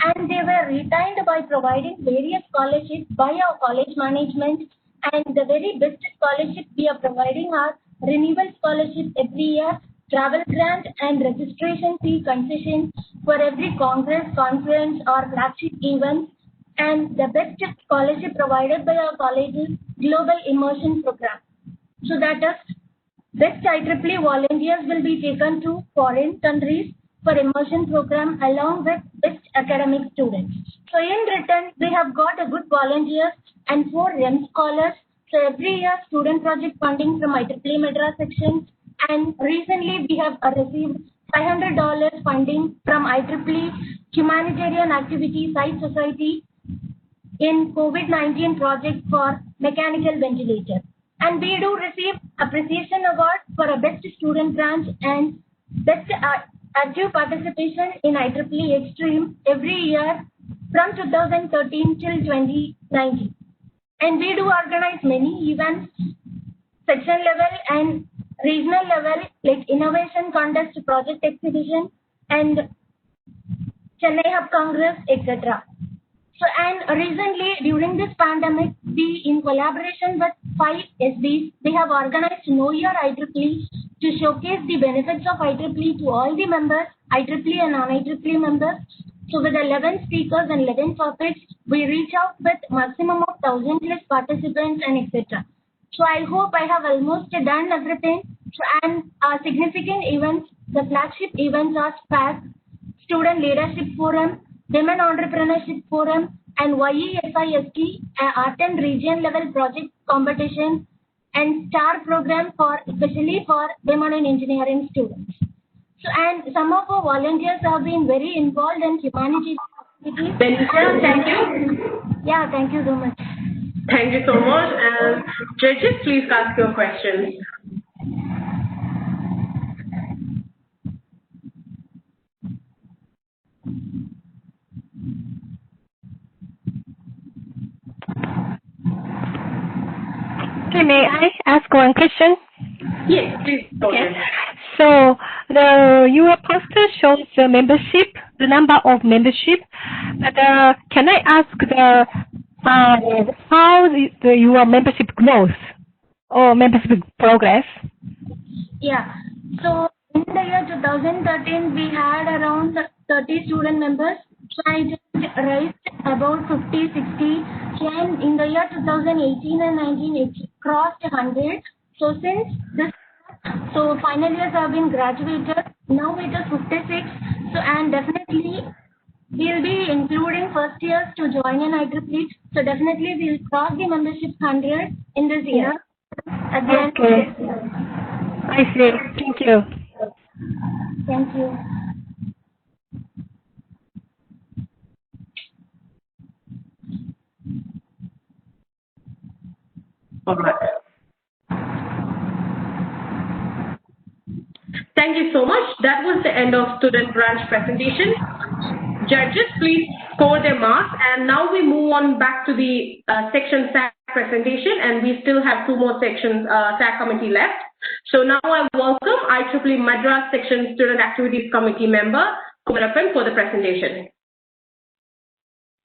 And they were retained by providing various scholarships by our college management, and the very best scholarship we are providing are renewal scholarships every year, travel grant and registration fee concession for every congress, conference or flagship events, and the best scholarship provided by our college is Global Immersion Program. So that is, best IEEE volunteers will be taken to foreign countries for immersion program along with best academic students. So in return, we have got a good volunteers and 4 REM scholars. So every year, student project funding from IEEE Madras section, and recently we have received $500 funding from IEEE Humanitarian Activity Site Society in COVID-19 project for mechanical ventilator. And we do receive appreciation award for a best student branch and best active participation in IEEE Extreme every year from 2013 till 2019. And we do organize many events, section level and regional level, like innovation contest, project exhibition, and Chennai Hub Congress, etc. So, and recently during this pandemic, we, in collaboration with 5 SBs, we have organized Know Your IEEE to showcase the benefits of IEEE to all the members, IEEE and non-IEEE members. So, with 11 speakers and 11 topics, we reach out with maximum of 1,000+ participants and etc. So, I hope I have almost done everything. So, and significant events, the flagship events are SPAC, Student Leadership Forum, Women Entrepreneurship Forum, and WIE Art and Region Level Project Competition, and STAR program for especially for women in engineering students. So, and some of our volunteers have been very involved in humanitarian activities. Benisha, thank you. Yeah, thank you so much. Thank you so much. And judges, please ask your questions. Okay, may I ask one question? Yes, please go ahead. So your poster shows the membership, the number of membership. But can I ask how your membership growth or membership progress? Yeah. So in the year 2013, we had around 30 student members. So I just raised about 50, 60. And in the year 2018 and 19, it crossed 100. So since this, so final years have been graduated. Now it is 56. So and definitely we'll be including first years to join in IEEE. So definitely we'll cross the membership 100 in this year. Again. Okay. I see. Thank you. Thank you. All right. Thank you so much. That was the end of student branch presentation. Judges, please score their marks. And now we move on back to the section SAC presentation, and we still have 2 more sections SAC committee left. So now I welcome IEEE Madras Section Student Activities Committee member Kumarappan for the presentation.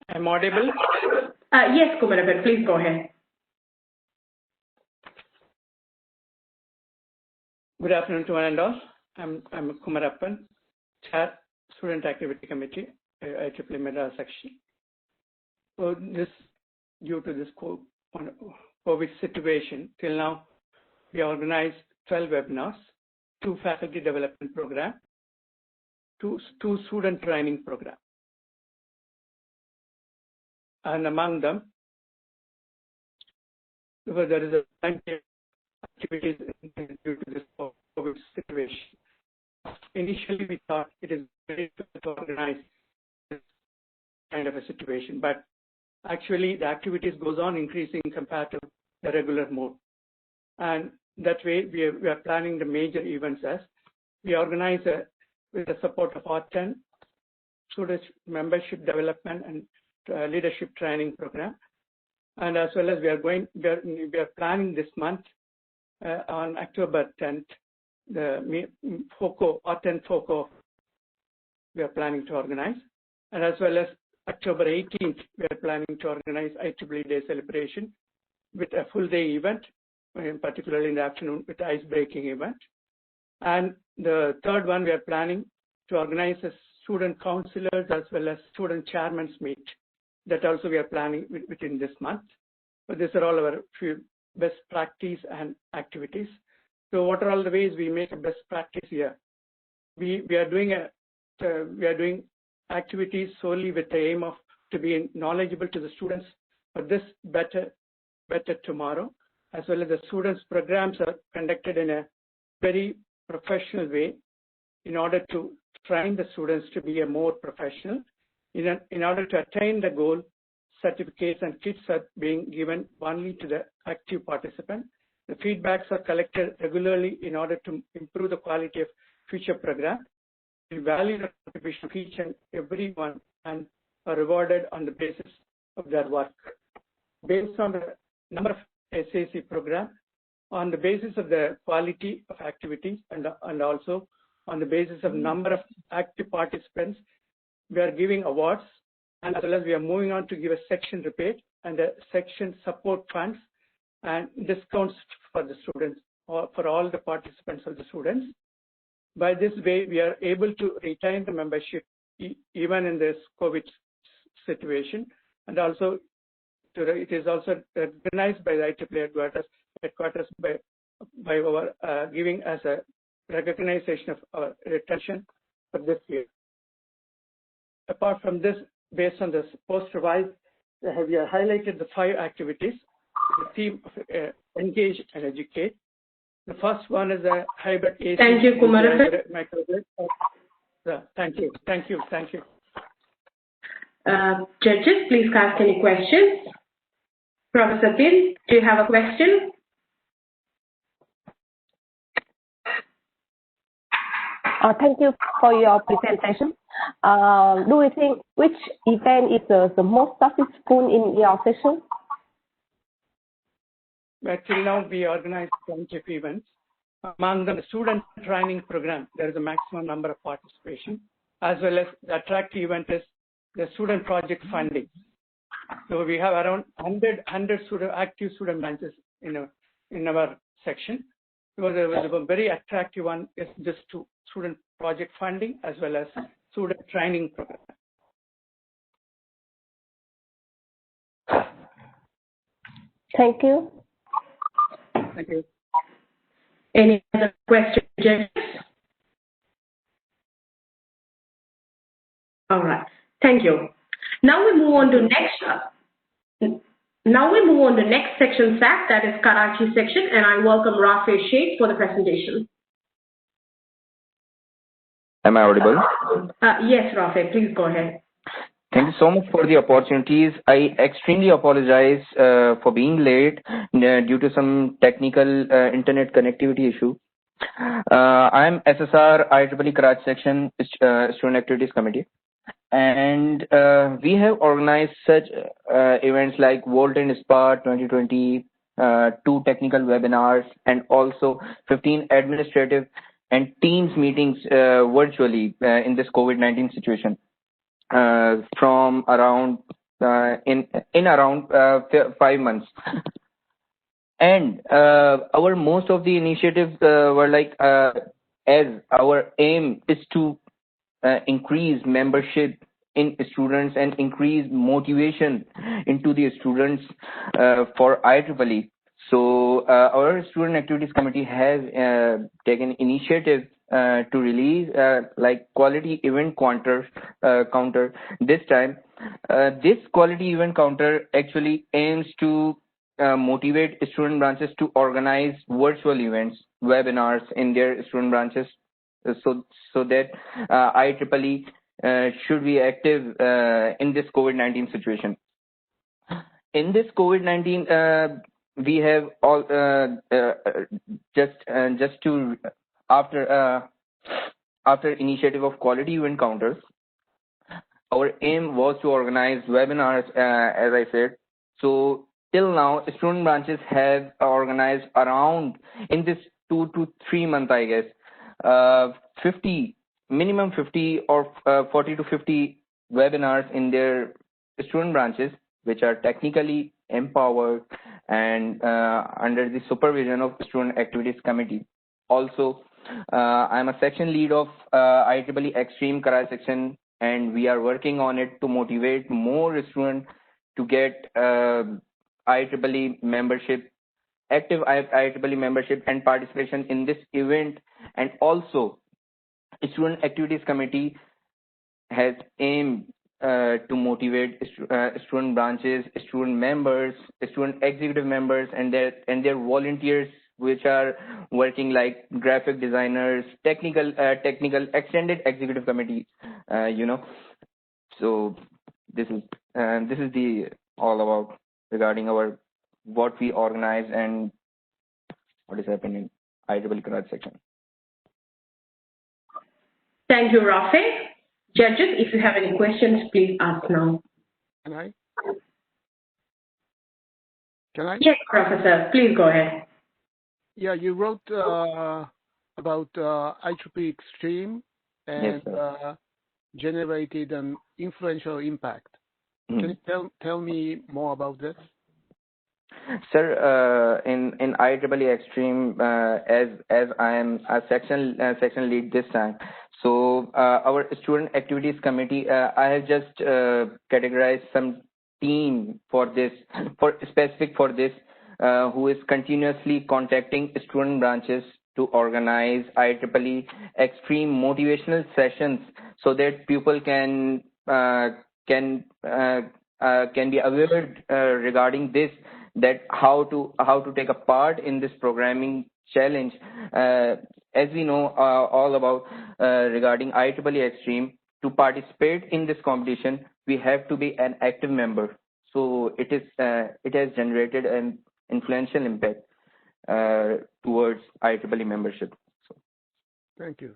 I'm audible? Yes, Kumarappan, please go ahead. Good afternoon to one and all. I'm Kumarappan, Chair, Student Activity Committee, IEEE Madras Section. So due to this COVID situation, till now, we organized 12 webinars, 2 faculty development programs, 2 student training programs. And among them, there is a activities due to this COVID situation. Initially, we thought it is very difficult to organize this kind of a situation, but actually the activities goes on increasing compared to the regular mode. And that way, we are planning the major events as we organize with the support of R10, student membership development and leadership training program. And as well as we are planning this month on October 10th, the FOCO, R10 FOCO, we are planning to organize. And as well as October 18th, we are planning to organize IEEE Day celebration with a full day event, particularly in the afternoon with ice breaking event. And the third one, we are planning to organize a student counselors as well as student chairman's meet. That also we are planning within this month. But these are all our few best practice and activities. So what are all the ways we make a best practice here? We are doing activities solely with the aim of to be knowledgeable to the students for this better tomorrow, as well as the students' programs are conducted in a very professional way in order to train the students to be a more professional in order to attain the goal certificates and kits are being given only to the active participant. The feedbacks are collected regularly in order to improve the quality of future program. We value the contribution of each and every one and are rewarded on the basis of their work. Based on the number of SAC program, on the basis of the quality of activities and also on the basis of number of active participants, we are giving awards, and as well as we are moving on to give a section rebate and a section support funds and discounts for the students or for all the participants of the students. By this way, we are able to retain the membership even in this COVID situation, and also it is also recognized by the IEEE headquarters by our giving as a recognition of our retention for this year. Apart from this, based on this poster-wise, we have highlighted the 5 activities. The theme of engage and educate. The first one is a hybrid AC. Thank you, Kumar. Thank you. Judges, please ask any questions. Professor Pin, do you have a question? Thank you for your presentation. Do you think which event is the most successful in your session? Till now, we organized plenty of events. Among them, the student training program, there is a maximum number of participation, as well as the attractive event is the student project funding. So we have around 100 active student branches in our section. It was a very attractive one is just to student project funding as well as student training program. Thank you. Thank you. Any other questions, judges? All right. Thank you. Now we move on to next section, SAC, that is Karachi section, and I welcome Rafi Sheikh for the presentation. Am I audible? Yes, Rafi, please go ahead. Thank you so much for the opportunities. I extremely apologize for being late due to some technical internet connectivity issue. I am SSR IEEE Karachi section Student Activities Committee, and we have organized such events like Volt and Spa 2020, 2 technical webinars, and also 15 administrative and teams meetings virtually in this COVID-19 situation. From around in around 5 months, and our most of the initiatives were like as our aim is to increase membership in students and increase motivation into the students for IEEE. So our Student Activities Committee has taken initiative to release like quality event counter this time. This quality event counter actually aims to motivate student branches to organize virtual events, webinars in their student branches, so that IEEE should be active in this COVID-19 situation. In this COVID-19, we have all just to after initiative of quality event counters, our aim was to organize webinars, as I said. So till now, student branches have organized around, in this 2 to 3 months, I guess, minimum 50 or 40 to 50 webinars in their student branches, which are technically empowered and under the supervision of Student Activities Committee. Also, I'm a section lead of IEEE Extreme Karachi section, and we are working on it to motivate more students to get IEEE membership, active IEEE membership and participation in this event. And also, Student Activities Committee has aimed to motivate student branches, student members, student executive members, and their volunteers, which are working like graphic designers, technical extended executive committee, So this is the all about regarding our what we organize and what is happening in IEEE Karate section. Thank you, Rafi. Judges, if you have any questions, please ask now. Can I? Can I? Yes, Professor, please go ahead. Yeah, you wrote about IEEE Extreme and generated an influential impact. Can you tell me more about this? Sir, in IEEE Extreme, as I am a section lead this time, so our student activities committee, I have just categorized some team for this, specific for this, who is continuously contacting student branches to organize IEEE Extreme motivational sessions so that people can be aware regarding this, that how to take a part in this programming challenge. As we know all about regarding IEEE Extreme, to participate in this competition, we have to be an active member. So it has generated an influential impact towards IEEE membership. So, thank you.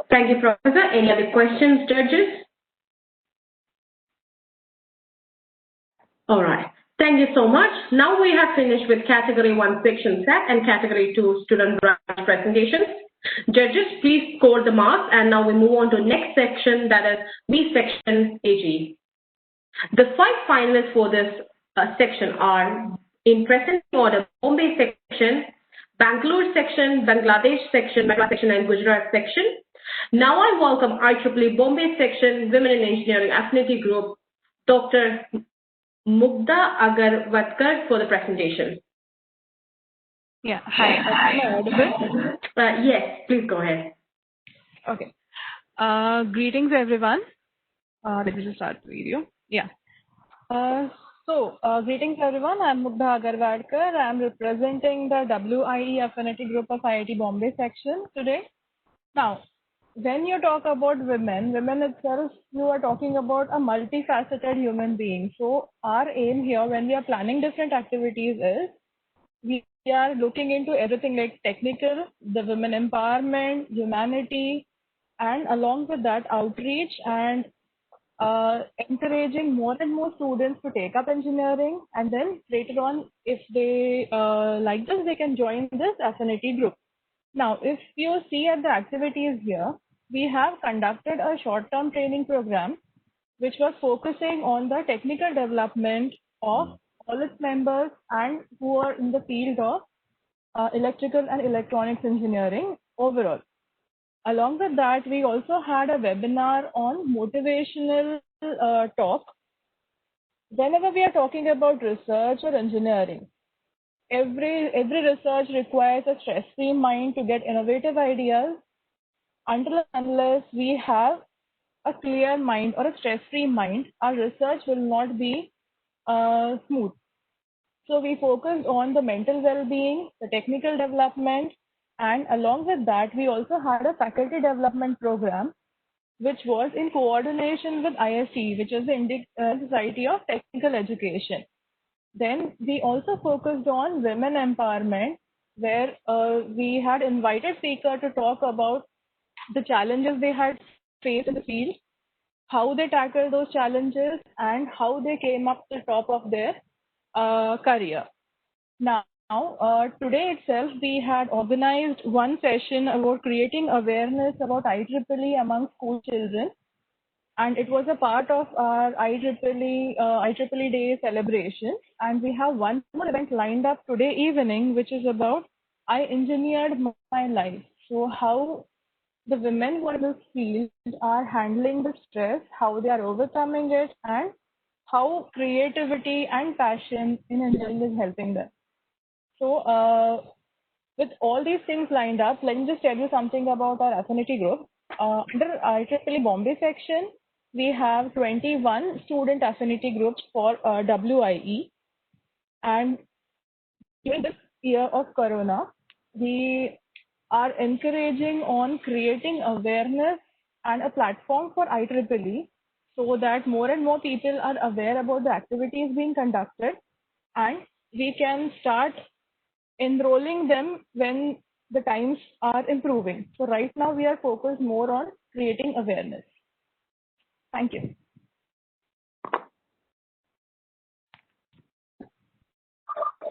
Thank you, Professor. Any other questions, judges? All right. Thank you so much. Now we have finished with Category 1 section set and Category 2 student branch presentations. Judges, please score the marks, and now we move on to next section, that is B section AG. The 5 finalists for this section are, in present order, Bombay section, Bangalore section, Bangladesh section, Madras section, and Gujarat section. Now I welcome IEEE Bombay section, Women in Engineering Affinity Group, Dr. Mugdha Agarwalkar for the presentation. Yeah, hi. Am I audible? Yes, please go ahead. Okay. Greetings, everyone. Let me just start the video. Yeah. Greetings, everyone. I'm Mugdha Agarwalkar. I'm representing the WIE Affinity Group of IIT Bombay section today. Now, when you talk about women itself, you are talking about a multifaceted human being. So our aim here when we are planning different activities is we are looking into everything like technical, the women empowerment, humanity, and along with that outreach and encouraging more and more students to take up engineering, and then later on if they like this, they can join this affinity group. Now, if you see at the activities here, we have conducted a short-term training program which was focusing on the technical development of all its members and who are in the field of electrical and electronics engineering overall. Along with that, we also had a webinar on motivational talk. Whenever we are talking about research or engineering, every research requires a stress-free mind to get innovative ideas. Until and unless we have a clear mind or a stress-free mind, our research will not be smooth. So we focused on the mental well-being, the technical development, and along with that, we also had a faculty development program, which was in coordination with ISE, which is the Indian Society of Technical Education. Then we also focused on women empowerment, where we had invited speakers to talk about the challenges they had faced in the field, how they tackled those challenges, and how they came up to the top of their career. Now, today itself, we had organized one session about creating awareness about IEEE among school children, and it was a part of our IEEE Day celebration. And we have one more event lined up today evening, which is about I Engineered My Life. So how the women who are in this field are handling the stress, how they are overcoming it, and how creativity and passion in engineering is helping them. So with all these things lined up, let me just tell you something about our affinity group. Under IEEE Bombay section, we have 21 student affinity groups for WIE. And during this year of Corona, we are encouraging on creating awareness and a platform for IEEE so that more and more people are aware about the activities being conducted, and we can start enrolling them when the times are improving. So right now we are focused more on creating awareness. Thank you.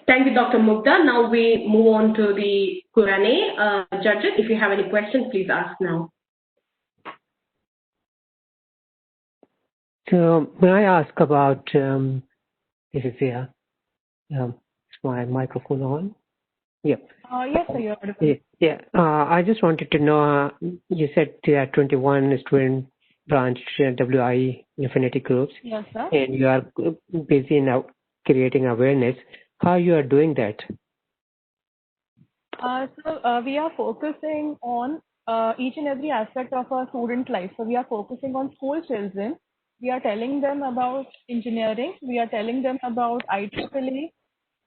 Thank you, Dr. Mugdha. Now we move on to the Q&A. Judges, if you have any questions, please ask now. So may I ask about, this is here, is my microphone on? Yeah. Yes, sir, you're audible. Yeah. I just wanted to know, you said there are 21 student branch WIE Affinity groups. Yes, sir. And you are busy now creating awareness. How you are doing that? So we are focusing on each and every aspect of our student life. So we are focusing on school children. We are telling them about engineering. We are telling them about IEEE,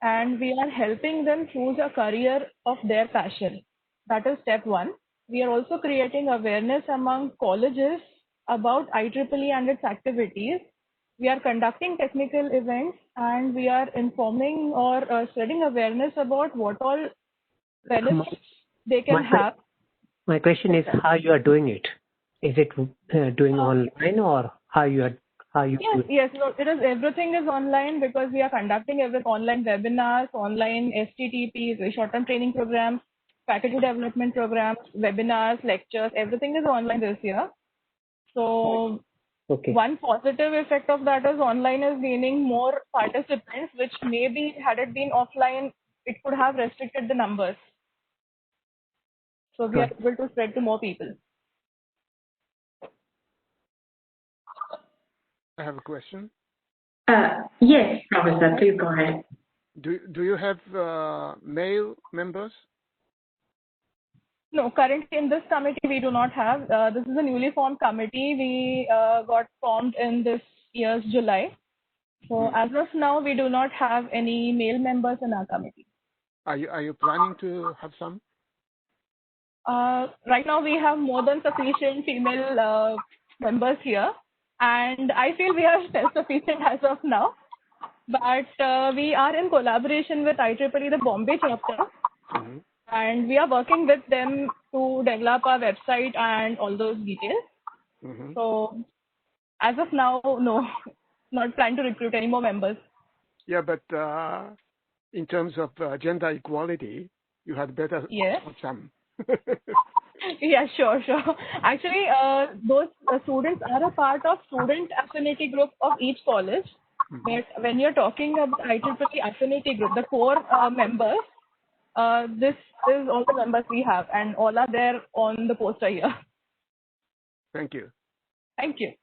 and we are helping them choose a career of their passion. That is step one. We are also creating awareness among colleges about IEEE and its activities. We are conducting technical events, and we are informing or spreading awareness about what all benefits they can have. My question is how you are doing it. Is it doing online, or how you are? Yes. No, everything is online because we are conducting online webinars, online STTPs, short-term training programs, faculty development programs, webinars, lectures. Everything is online this year. So one positive effect of that is online is gaining more participants, which maybe had it been offline, it could have restricted the numbers. So we are able to spread to more people. I have a question. Yes, Professor, please go ahead. Do you have male members? No, currently in this committee we do not have. This is a newly formed committee. We got formed in this year's July. So as of now, we do not have any male members in our committee. Are you planning to have some? Right now we have more than sufficient female members here, and I feel we are self-sufficient as of now. But we are in collaboration with IEEE, the Bombay chapter, and we are working with them to develop our website and all those details. So as of now, no, not planning to recruit any more members. Yeah, but in terms of gender equality, you had better have some. Yeah, sure. Actually, those students are a part of student affinity group of each college. But when you're talking about IEEE affinity group, the core members, this is all the members we have, and all are there on the poster here. Thank you. Thank you.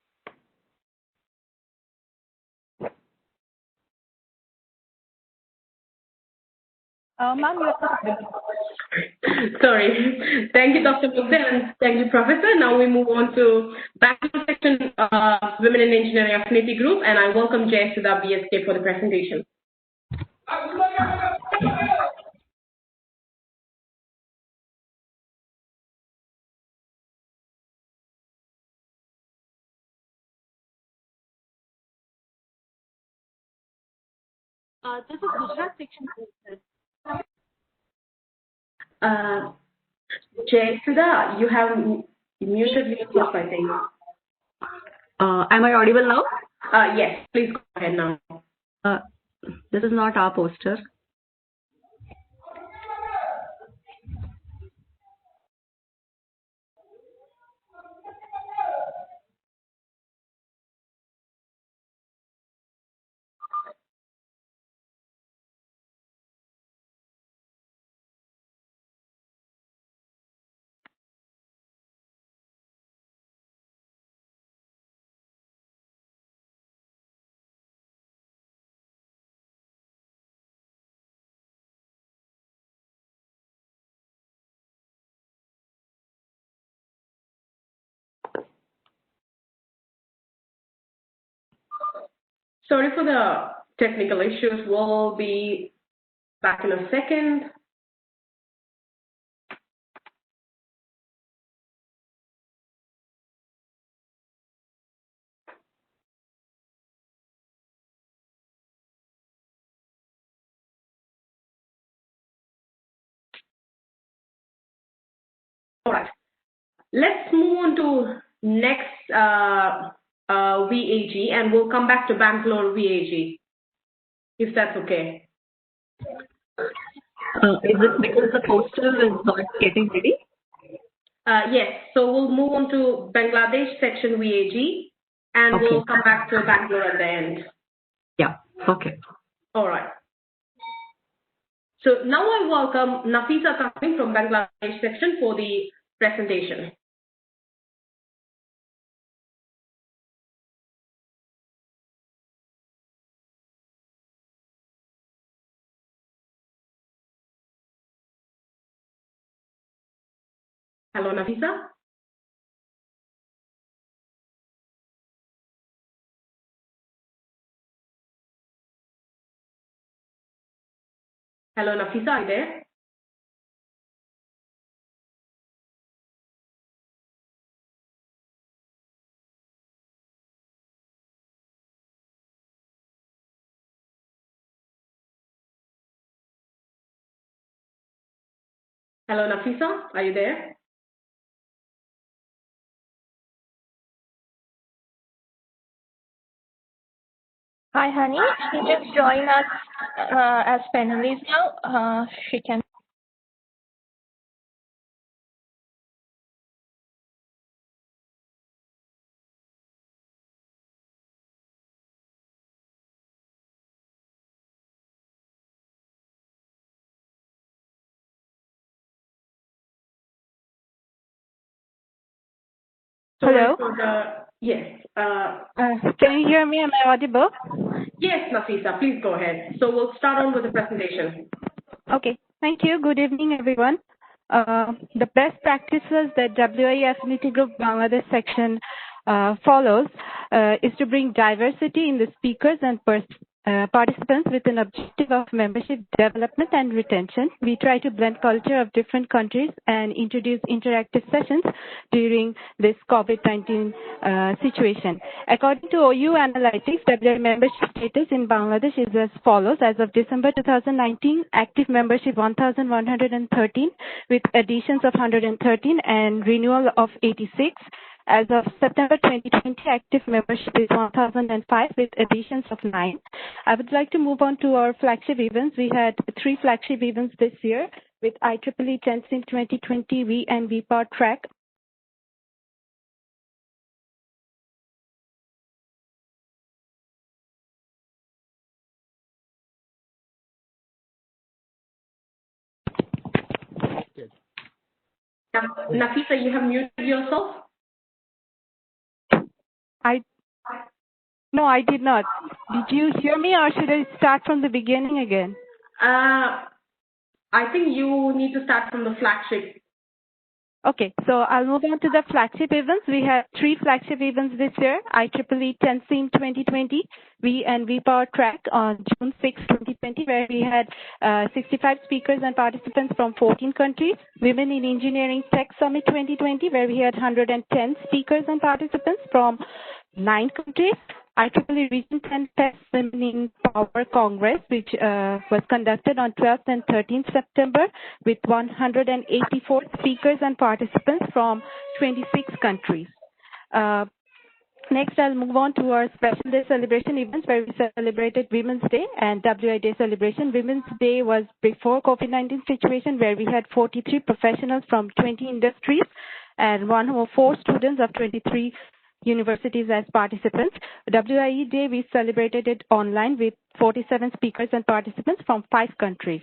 Ma'am, Sorry. Thank you, Dr. Mugdha, and thank you, Professor. Now we move on to Bachelor Section Women in Engineering Affinity Group, and I welcome Jayasudha BSK for the presentation. This is Gujarat Section. Jayasudha, you have muted yourself, I think. Am I audible now? Yes, please go ahead now. This is not our poster. Sorry for the technical issues. We'll be back in a second. All right. Let's move on to next VAG, and we'll come back to Bangalore VAG, if that's okay. Is it because the poster is not getting ready? Yes, so we'll move on to Bangladesh section VAG, and we'll come back to Bangalore at the end. Yeah, okay. All right. So now I welcome Nafisa coming from Bangladesh section for the presentation. Hello, Nafisa. Hello, Nafisa, are you there? Hello, Nafisa, are you there? Hi, honey. She just joined us as panelist now. She can. Hello. Yes. Can you hear me? Am I audible? Yes, Nafisa, please go ahead. So we'll start on with the presentation. Okay. Thank you. Good evening, everyone. The best practices that WIE Affinity Group Bangladesh section follows is to bring diversity in the speakers and participants with an objective of membership development and retention. We try to blend culture of different countries and introduce interactive sessions during this COVID-19 situation. According to OU Analytics, WIE membership status in Bangladesh is as follows. As of December 2019, active membership 1,113 with additions of 113 and renewal of 86. As of September 2020, active membership is 1,005 with additions of 9. I would like to move on to our flagship events. We had 3 flagship events this year with IEEE 10sim 2020 WIE and IEPR track. Nafisa, you have muted yourself? No, I did not. Did you hear me, or should I start from the beginning again? I think you need to start from the flagship. Okay, so I'll move on to the flagship events. We had 3 flagship events this year. IEEE 10sim 2020, WIE and IEPR track on June 6, 2020, where we had 65 speakers and participants from 14 countries. Women in Engineering Tech Summit 2020, where we had 110 speakers and participants from 9 countries. IEEE Region 10 Tech Women in Power Congress, which was conducted on 12th and 13th September with 184 speakers and participants from 26 countries. Next, I'll move on to our special day celebration events where we celebrated Women's Day and WI Day celebration. Women's Day was before COVID-19 situation where we had 43 professionals from 20 industries and 104 students of 23 universities as participants. WIE Day, we celebrated it online with 47 speakers and participants from 5 countries.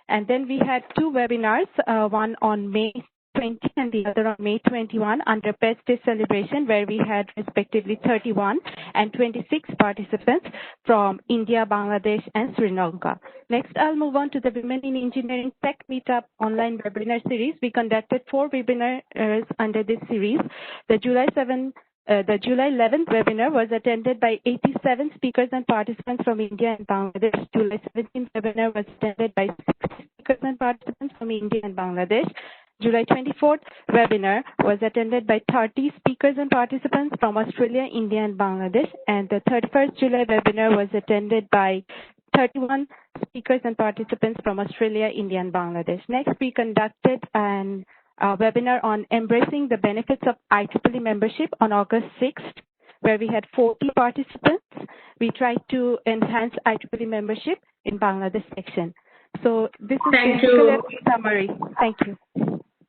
And then we had 2 webinars, one on May 20 and the other on May 21 under Pest Day celebration, where we had respectively 31 and 26 participants from India, Bangladesh, and Sri Lanka. Next, I'll move on to the Women in Engineering Tech Meetup online webinar series. We conducted 4 webinars under this series. The July 11th webinar was attended by 87 speakers and participants from India and Bangladesh. July 17th webinar was attended by 60 speakers and participants from India and Bangladesh. July 24th webinar was attended by 30 speakers and participants from Australia, India, and Bangladesh. And the 31st July webinar was attended by 31 speakers and participants from Australia, India, and Bangladesh. Next, we conducted an webinar on embracing the benefits of IEEE membership on August 6th, where we had 40 participants. We tried to enhance IEEE membership in Bangladesh section. So this is basically a summary. Thank you.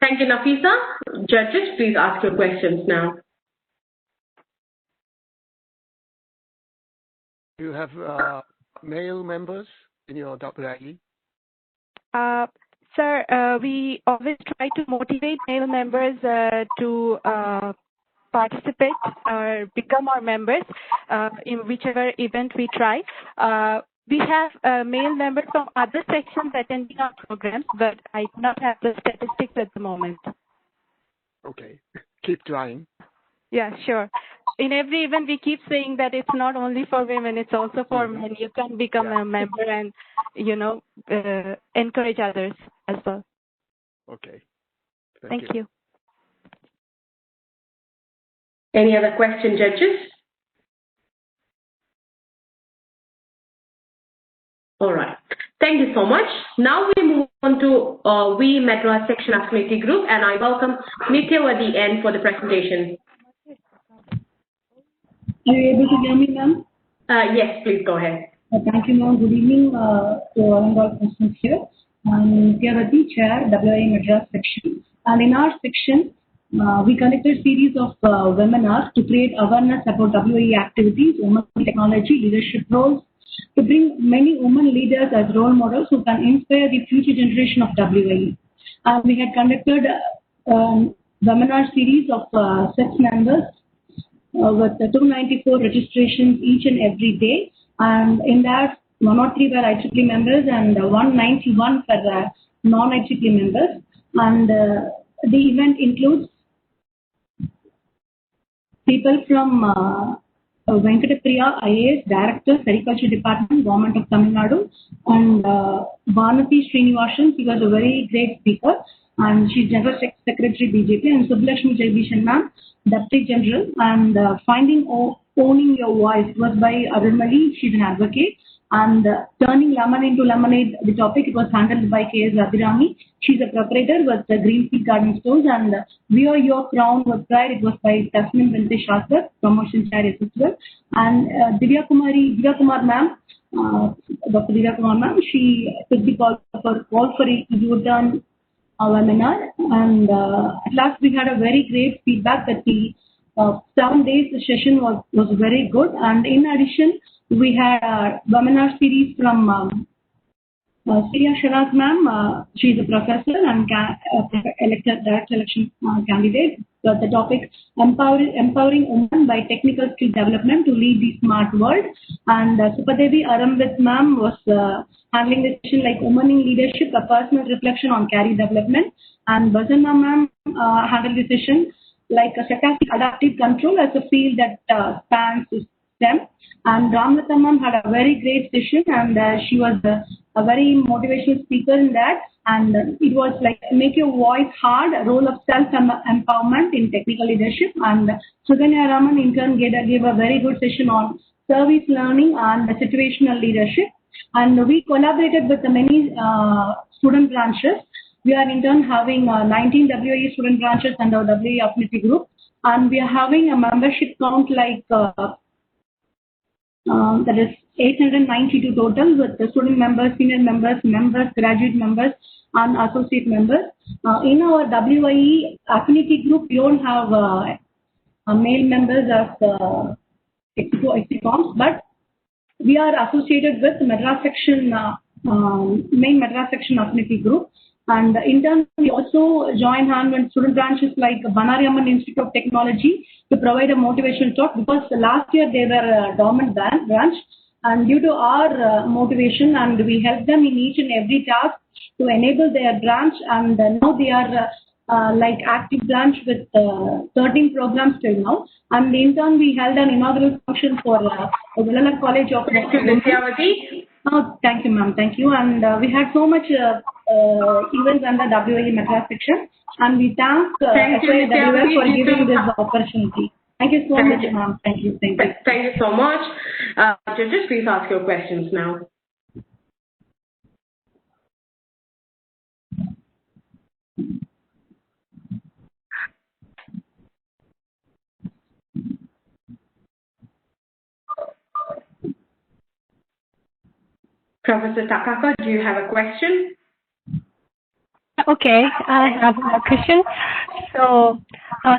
Thank you, Nafisa. Judges, please ask your questions now. Do you have male members in your WIE? Sir, we always try to motivate male members to participate or become our members in whichever event we try. We have male members from other sections attending our programs, but I do not have the statistics at the moment. Okay, keep trying. Yeah, sure. In every event, we keep saying that it's not only for women, it's also for men. You can become a member and, you know, encourage others as well. Okay. Thank you. Any other question, judges? All right. Thank you so much. Now we move on to WIE Madras Section Affinity Group, and I welcome Nitya at the end for the presentation. Are you able to hear me, ma'am? Yes, please go ahead. Thank you, ma'am. Good evening to all and all persons here. I'm Nitya, Chair, WIE Madras Section. And in our section, we conducted a series of webinars to create awareness about WIE activities, women technology, leadership roles, to bring many women leaders as role models who can inspire the future generation of WIE. We had conducted a webinar series of 6 members with 294 registrations each and every day. And in that, 103 were IEEE members and 191 were non-IEEE members. And the event includes people from Venkatapriya, IAS, Director, Agriculture Department, Government of Tamil Nadu, and Bhanati Srinivasan. She was a very great speaker, and she's General Secretary BJP, and Subbulakshmi Jagdishan ma'am, Deputy General, and Owning Your Voice was by Arunmali. She's an advocate. And turning lemon into lemonade, the topic, it was handled by K.S. Abhirami. She's a proprietor with the Greenfield Garden Stores, and Wear Your Crown with Pride, it was by Tasmin Binti Shasar, promotion chair assistant. And Divya Kumar ma'am, Dr. Divya Kumar ma'am, she took the call for a U-turn webinar. And at last we had a very great feedback that the 7 days session was very good. And in addition, we had a webinar series from Sriya Sharaz ma'am. She's a professor and direct election candidate. The topic, empowering women by technical skill development to lead the smart world. And Supadevi Aramvit ma'am was handling the session like women in leadership, a personal reflection on career development. And Basanna ma'am handled the session like a stochastic adaptive control as a field that spans STEM. And Ramlata ma'am had a very great session, and she was a very motivational speaker in that. And it was like make your voice heard, a role of self-empowerment in technical leadership. And Suganya Raman in turn gave a very good session on service learning and situational leadership. And we collaborated with many student branches. We are in turn having 19 WIE student branches under our WIE Affinity Group. And we are having a membership count like that is 892 total, with the student members, senior members, graduate members, and associate members. In our WIE Affinity Group, we don't have male members as execoms, but we are associated with Madras Section, main Madras Section Affinity Group. And in turn, we also join hand with student branches like Banariamman Institute of Technology to provide a motivational talk, because last year they were a dormant branch, and due to our motivation, and we help them in each and every task to enable their branch, and now they are like active branch with 13 programs till now. And in turn, we held an inaugural function for Vellala College of Nityavati. Oh, thank you, ma'am. Thank you. And we had so much events under WIE Madras Section, and we thank SIWF for giving this opportunity. Thank you so much, ma'am. Thank you. Thank you. Thank you so much. Judges, please ask your questions now. Professor Takaka, do you have a question? Okay, I have a question. So,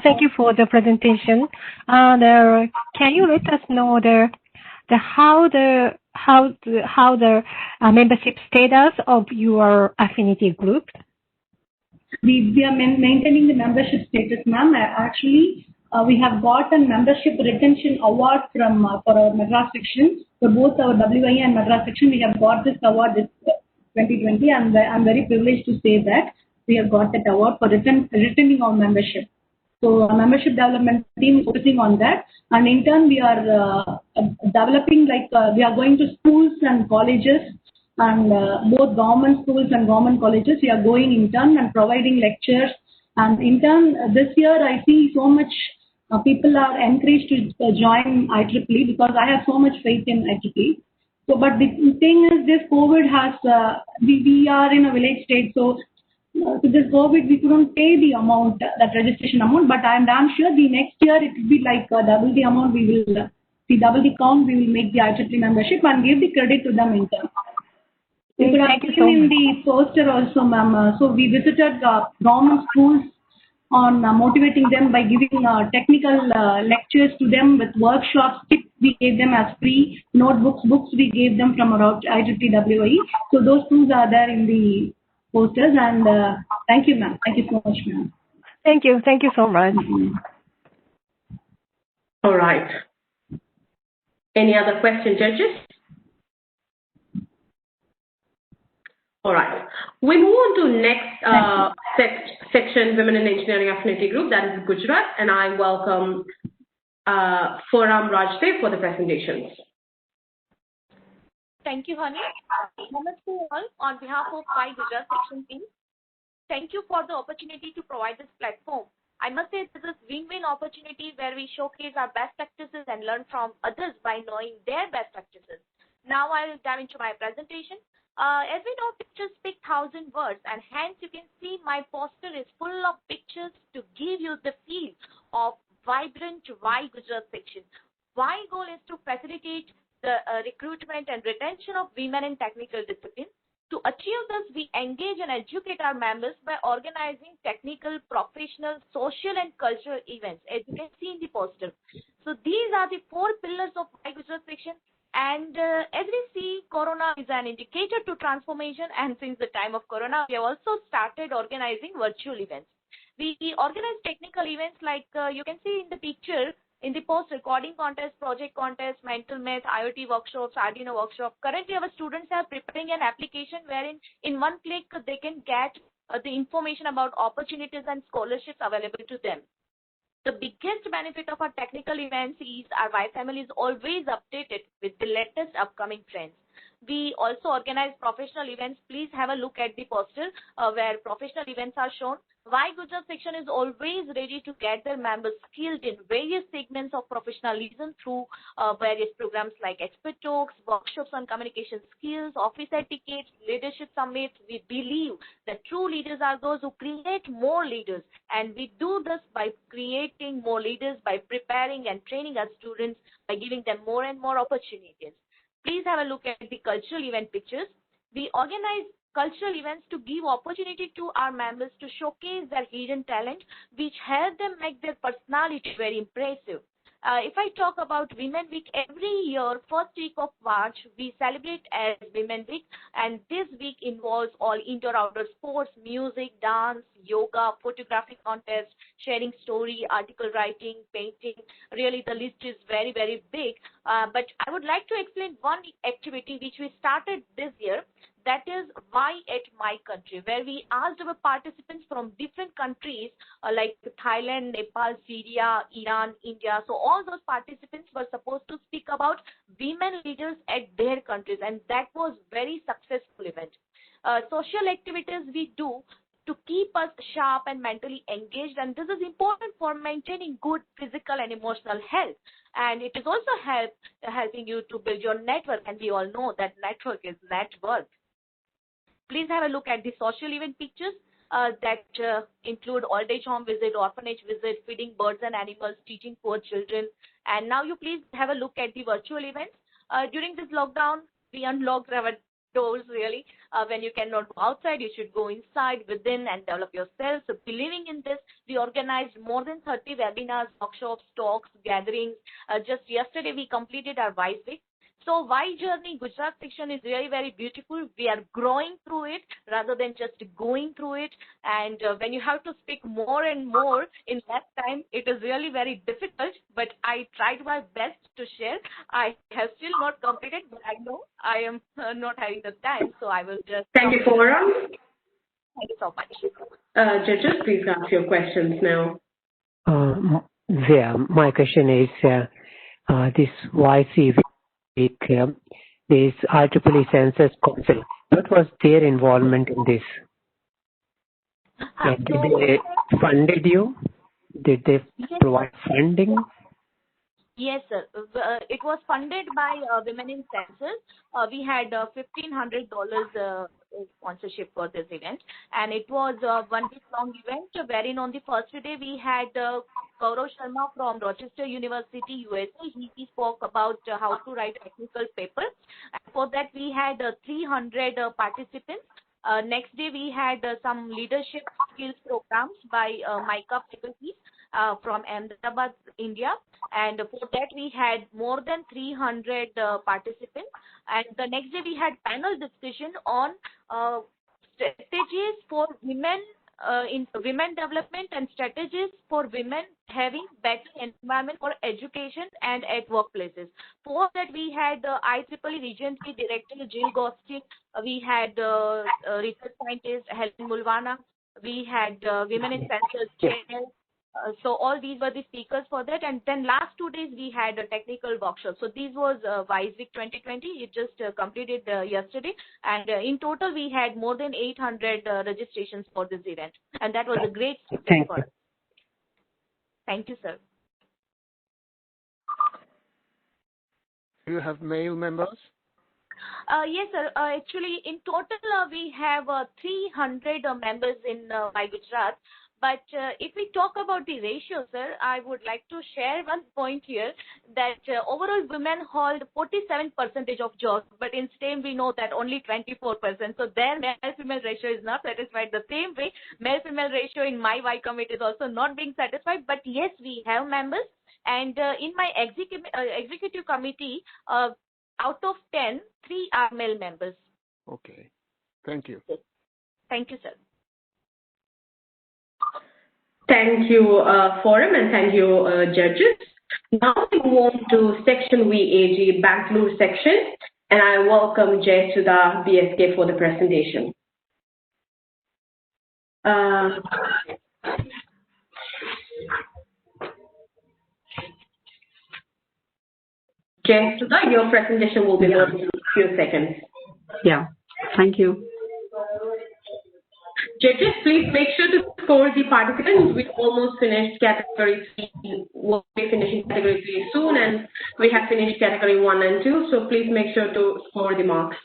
thank you for the presentation. Can you let us know how the membership status of your affinity group? We are maintaining the membership status, ma'am. Actually, we have got a membership retention award from for our Madras section. For both our WIE and Madras section, we have got this award this 2020, and I'm very privileged to say that we have got that award for retaining our membership. So our membership development team is focusing on that, and in turn we are developing, we are going to schools and colleges, and both government schools and government colleges. We are going in turn and providing lectures, and in turn this year I see so much people are encouraged to join IEEE because I have so much faith in IEEE. So, but the thing is, this COVID has, we are in a village state, so this COVID, we couldn't pay the amount, that registration amount, but I'm damn sure the next year it will be like double the amount. We will, double the count, we will make the IEEE membership and give the credit to them in turn. You could have seen in the poster also, ma'am. So we visited government schools on motivating them by giving technical lectures to them with workshops. Kits we gave them as free, notebooks, books we gave them from our IEEE WIE. So those tools are there in the posters, and thank you, ma'am. Thank you so much, ma'am. Thank you so much. All right. Any other questions, judges? All right. We move on to next section, Women in Engineering Affinity Group, that is Gujarat, and I welcome Foram Rajdev for the presentations. Thank you, Honey. Namaste all. On behalf of WIE Gujarat section team, thank you for the opportunity to provide this platform. I must say this is win-win opportunity where we showcase our best practices and learn from others by knowing their best practices. Now I will dive into my presentation. As we know, pictures speak 1,000 words, and hence you can see my poster is full of pictures to give you the feel of vibrant WIE Gujarat section. WIE goal is to facilitate the recruitment and retention of women in technical disciplines. To achieve this, we engage and educate our members by organizing technical, professional, social, and cultural events, as you can see in the poster. So these are the 4 pillars of WIE Gujarat section. And as we see, Corona is an indicator to transformation, and since the time of Corona, we have also started organizing virtual events. We organize technical events like you can see in the picture, in the poster, coding contest, project contest, mental math, IoT workshops, Arduino workshop. Currently, our students are preparing an application wherein in one click they can get the information about opportunities and scholarships available to them. The biggest benefit of our technical events is our WIE family is always updated with the latest upcoming trends. We also organize professional events. Please have a look at the poster where professional events are shown. WIE Gujarat section is always ready to get their members skilled in various segments of professionalism through various programs like expert talks, workshops on communication skills, office etiquette, leadership summits. We believe that true leaders are those who create more leaders, and we do this by creating more leaders, by preparing and training our students, by giving them more and more opportunities. Please have a look at the cultural event pictures. We organize cultural events to give opportunity to our members to showcase their hidden talent, which help them make their personality very impressive. If I talk about Women Week, every year, first week of March, we celebrate as Women Week, and this week involves all indoor-outdoor sports, music, dance, yoga, photography contest, sharing story, article writing, painting. Really, the list is very, very big. But I would like to explain one activity which we started this year. That is WIE at My Country, where we asked our participants from different countries like Thailand, Nepal, Syria, Iran, India. So all those participants were supposed to speak about women leaders at their countries, and that was very successful event. Social activities we do to keep us sharp and mentally engaged, and this is important for maintaining good physical and emotional health. And it is also helping you to build your network, and we all know that network is net worth. Please have a look at the social event pictures that include old age home visit, orphanage visit, feeding birds and animals, teaching poor children. And now you please have a look at the virtual events. During this lockdown, we unlocked our outdoors, really. When you cannot go outside, you should go inside, within, and develop yourself. So believing in this, we organized more than 30 webinars, workshops, talks, gatherings. Just yesterday, we completed our WIE week. So WIE journey, Gujarat section is really very beautiful. We are growing through it rather than just going through it. And when you have to speak more and more in less time, it is really very difficult. But I tried my best to share. I have still not completed, but I know I am not having the time. So I will just... Thank you, Forum. Thank you so much. Judges, please ask your questions now. Yeah, my question is this YC week, this IEEE Census Council, what was their involvement in this? Did they funded you? Did they provide funding? Yes, sir. It was funded by Women in Census. We had $1,500 sponsorship for this event, and it was a 1 week long event wherein on the first day we had Gaurav Sharma from Rochester University, USA. He spoke about how to write technical paper. And for that, we had 300 participants. Next day, we had some leadership skills programs by Meetup faculty from Ahmedabad, India. And for that, we had more than 300 participants. And the next day, we had panel discussion on strategies for women in women development and strategies for women having better environment for education and at workplaces. For that, we had IEEE Region 3 Director Jill Gostin, we had research scientist Helen Mulvana, we had Women in Census Chair. So all these were the speakers for that. And then last 2 days, we had a technical workshop. So this was WIE Week 2020. It just completed yesterday. And in total, we had more than 800 registrations for this event. And that was a great success for us. Thank you, sir. Do you have male members? Yes, sir. Actually, in total, we have 300 members in WIE Gujarat. But if we talk about the ratio, sir, I would like to share one point here that overall women hold 47% of jobs, but in STEM we know that only 24%. So their male-female ratio is not satisfied. The same way, male-female ratio in my WIE committee is also not being satisfied. But yes, we have members. And in my executive committee, out of 10, 3 are male members. Okay. Thank you. Thank you, sir. Thank you, Forum, and thank you, judges. Now we move on to Section VAG Bangalore section, and I welcome Jayasudha BSK for the presentation. Jayasudha, your presentation will be over in a few seconds. Yeah, thank you. Judges, please make sure to score the participants. We almost finished category 3. We'll be finishing category 3 soon, and we have finished category 1 and 2. So please make sure to score the marks.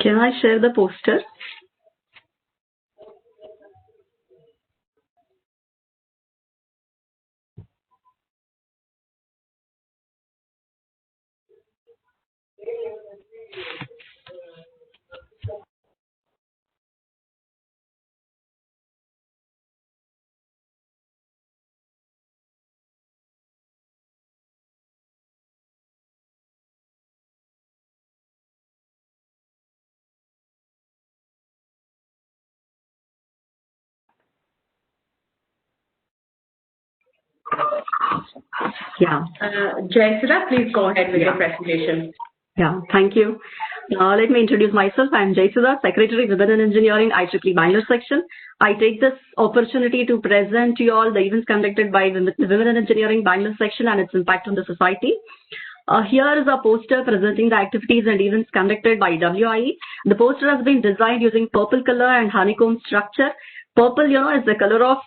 Can I share the poster? Yeah. Jayasudha, please go ahead with your presentation. Yeah, thank you. Let me introduce myself. I'm Jayasudha, Secretary, Women in Engineering, IEEE Bangalore section. I take this opportunity to present to you all the events conducted by the Women in Engineering Bangalore section and its impact on the society. Here is a poster presenting the activities and events conducted by WIE. The poster has been designed using purple color and honeycomb structure. Purple, is the color of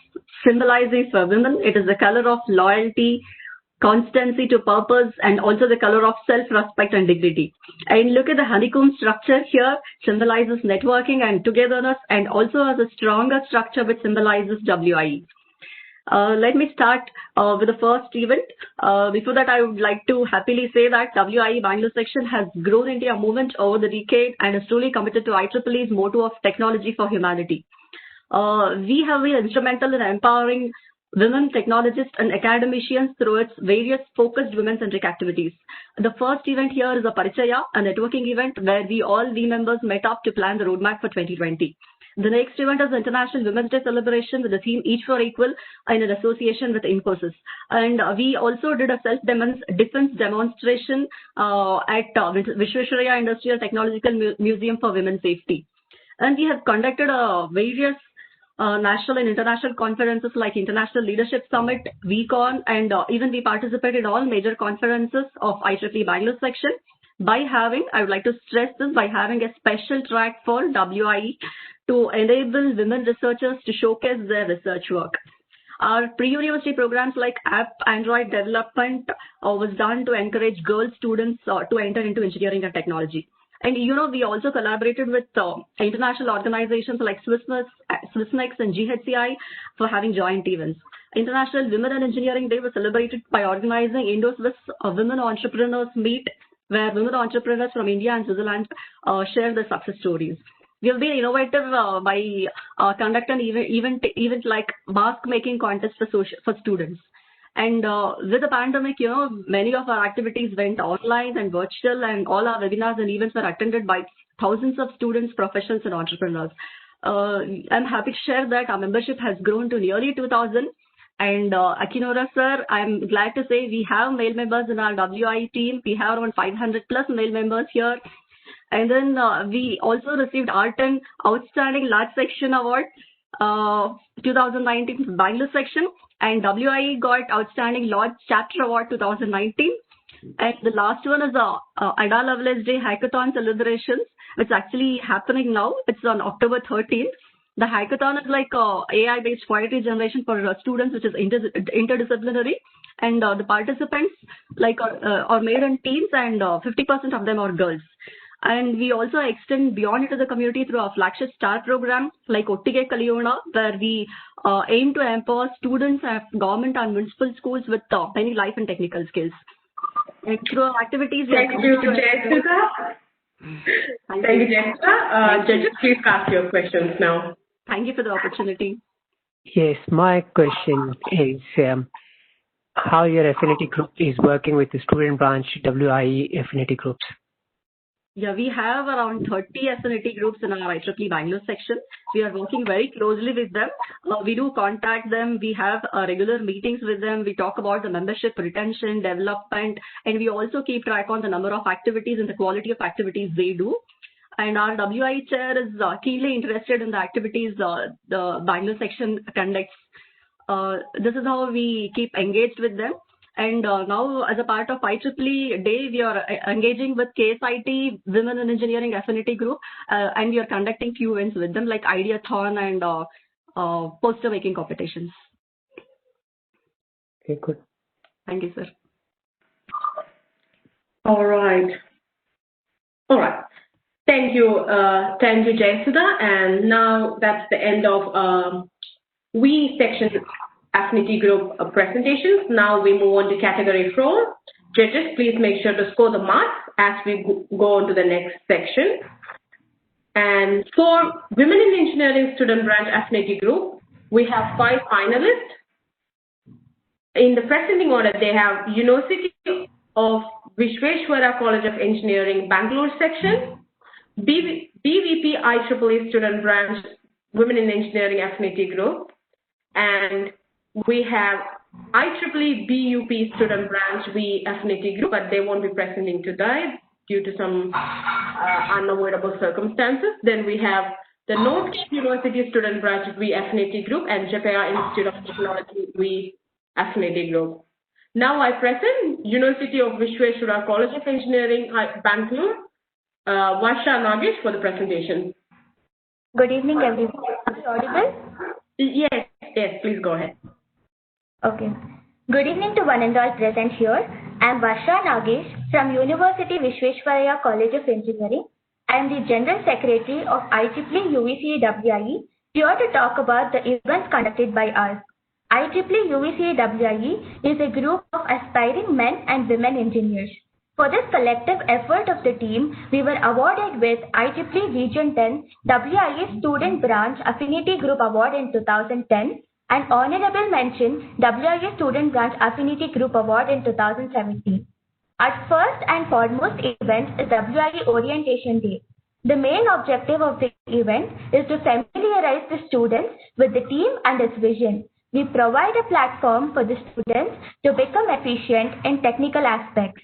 symbolizing for women. It is the color of loyalty, constancy to purpose, and also the color of self-respect and dignity. And look at the honeycomb structure here, symbolizes networking and togetherness, and also has a stronger structure which symbolizes WIE. Let me start with the first event. Before that, I would like to happily say that WIE Bangalore section has grown into a movement over the decade and is truly committed to IEEE's motto of technology for humanity. We have been instrumental in empowering women technologists and academicians through its various focused women-centric activities. The first event here is a Parichaya, a networking event where all WE members met up to plan the roadmap for 2020. The next event is International Women's Day celebration with the theme Each for Equal in an association with Infosys. And we also did a self-defense demonstration at Vishweshwaraya Industrial Technological Museum for Women's Safety. And we have conducted various national and international conferences like International Leadership Summit, VCon, and even we participated in all major conferences of IEEE Bangalore section I would like to stress this, by having a special track for WIE to enable women researchers to showcase their research work. Our pre-university programs like app Android development was done to encourage girl students to enter into engineering and technology. And we also collaborated with international organizations like Swissnex and GHCI for having joint events. International Women in Engineering Day was celebrated by organizing Indo-Swiss Women Entrepreneurs Meet, where women entrepreneurs from India and Switzerland share their success stories. We have been innovative by conducting event like mask making contest for students. And with the pandemic, many of our activities went online and virtual, and all our webinars and events were attended by thousands of students, professionals, and entrepreneurs. I'm happy to share that our membership has grown to nearly 2,000. And Akinora sir, I'm glad to say we have male members in our WIE team. We have around 500 plus male members here. And then we also received Art&, Outstanding Large Section Award 2019 Bangalore section, and WIE got Outstanding Large Chapter Award 2019. And the last one is Ada Lovelace Day Hackathon celebrations, which is actually happening now. It's on October 13th. The hackathon is like AI-based poetry generation for students, which is interdisciplinary. And the participants are made in teams, and 50% of them are girls. And we also extend beyond into the community through our flagship STAR program like Ottige Kaliyona, where we aim to empower students at government and municipal schools with many life and technical skills. And through our activities, thank you, Jessica. Thank you, Jessica. Judges, please ask your questions now. Thank you for the opportunity. Yes, my question is how your affinity group is working with the student branch WIE affinity groups. Yeah, we have around 30 affinity groups in our IEEE Bangalore section. We are working very closely with them. We do contact them. We have regular meetings with them. We talk about the membership retention, development, and we also keep track on the number of activities and the quality of activities they do. And our WIE chair is keenly interested in the activities the Bangalore section conducts. This is how we keep engaged with them. And now, as a part of IEEE Day, we are engaging with KSIT Women in Engineering Affinity Group, and we are conducting few events with them, like Ideathon and poster making competitions. Okay, good. Thank you, sir. All right. Thank you, Jayasudha. And now that's the end of WE section Affinity Group presentations. Now we move on to Category 4. Judges, please make sure to score the marks as we go on to the next section. And for Women in Engineering Student Branch Affinity Group, we have 5 finalists. In the presenting order, they have University of Vishweshwaraya College of Engineering, Bangalore section, BVP IEEE Student Branch Women in Engineering Affinity Group, and we have IEEE BUP Student Branch WE Affinity Group, but they won't be presenting today due to some unavoidable circumstances. Then we have the North Cape University Student Branch WE Affinity Group and Japan Institute of Technology WE Affinity Group. Now I present University of Vishweshwara College of Engineering, Bangalore, Varsha Nagesh for the presentation. Good evening, everyone. Are you audible? Yes, please go ahead. Okay. Good evening to one and all present here. I am Varsha Nagesh from University Vishweshwara College of Engineering. I am the General Secretary of IEEE WIE, here to talk about the events conducted by us. IEEE WIE is a group of aspiring men and women engineers. For this collective effort of the team, we were awarded with IEEE Region 10 WIE Student Branch Affinity Group Award in 2010 and Honorable Mention WIE Student Branch Affinity Group Award in 2017. Our first and foremost event is WIE Orientation Day. The main objective of the event is to familiarize the students with the team and its vision. We provide a platform for the students to become efficient in technical aspects.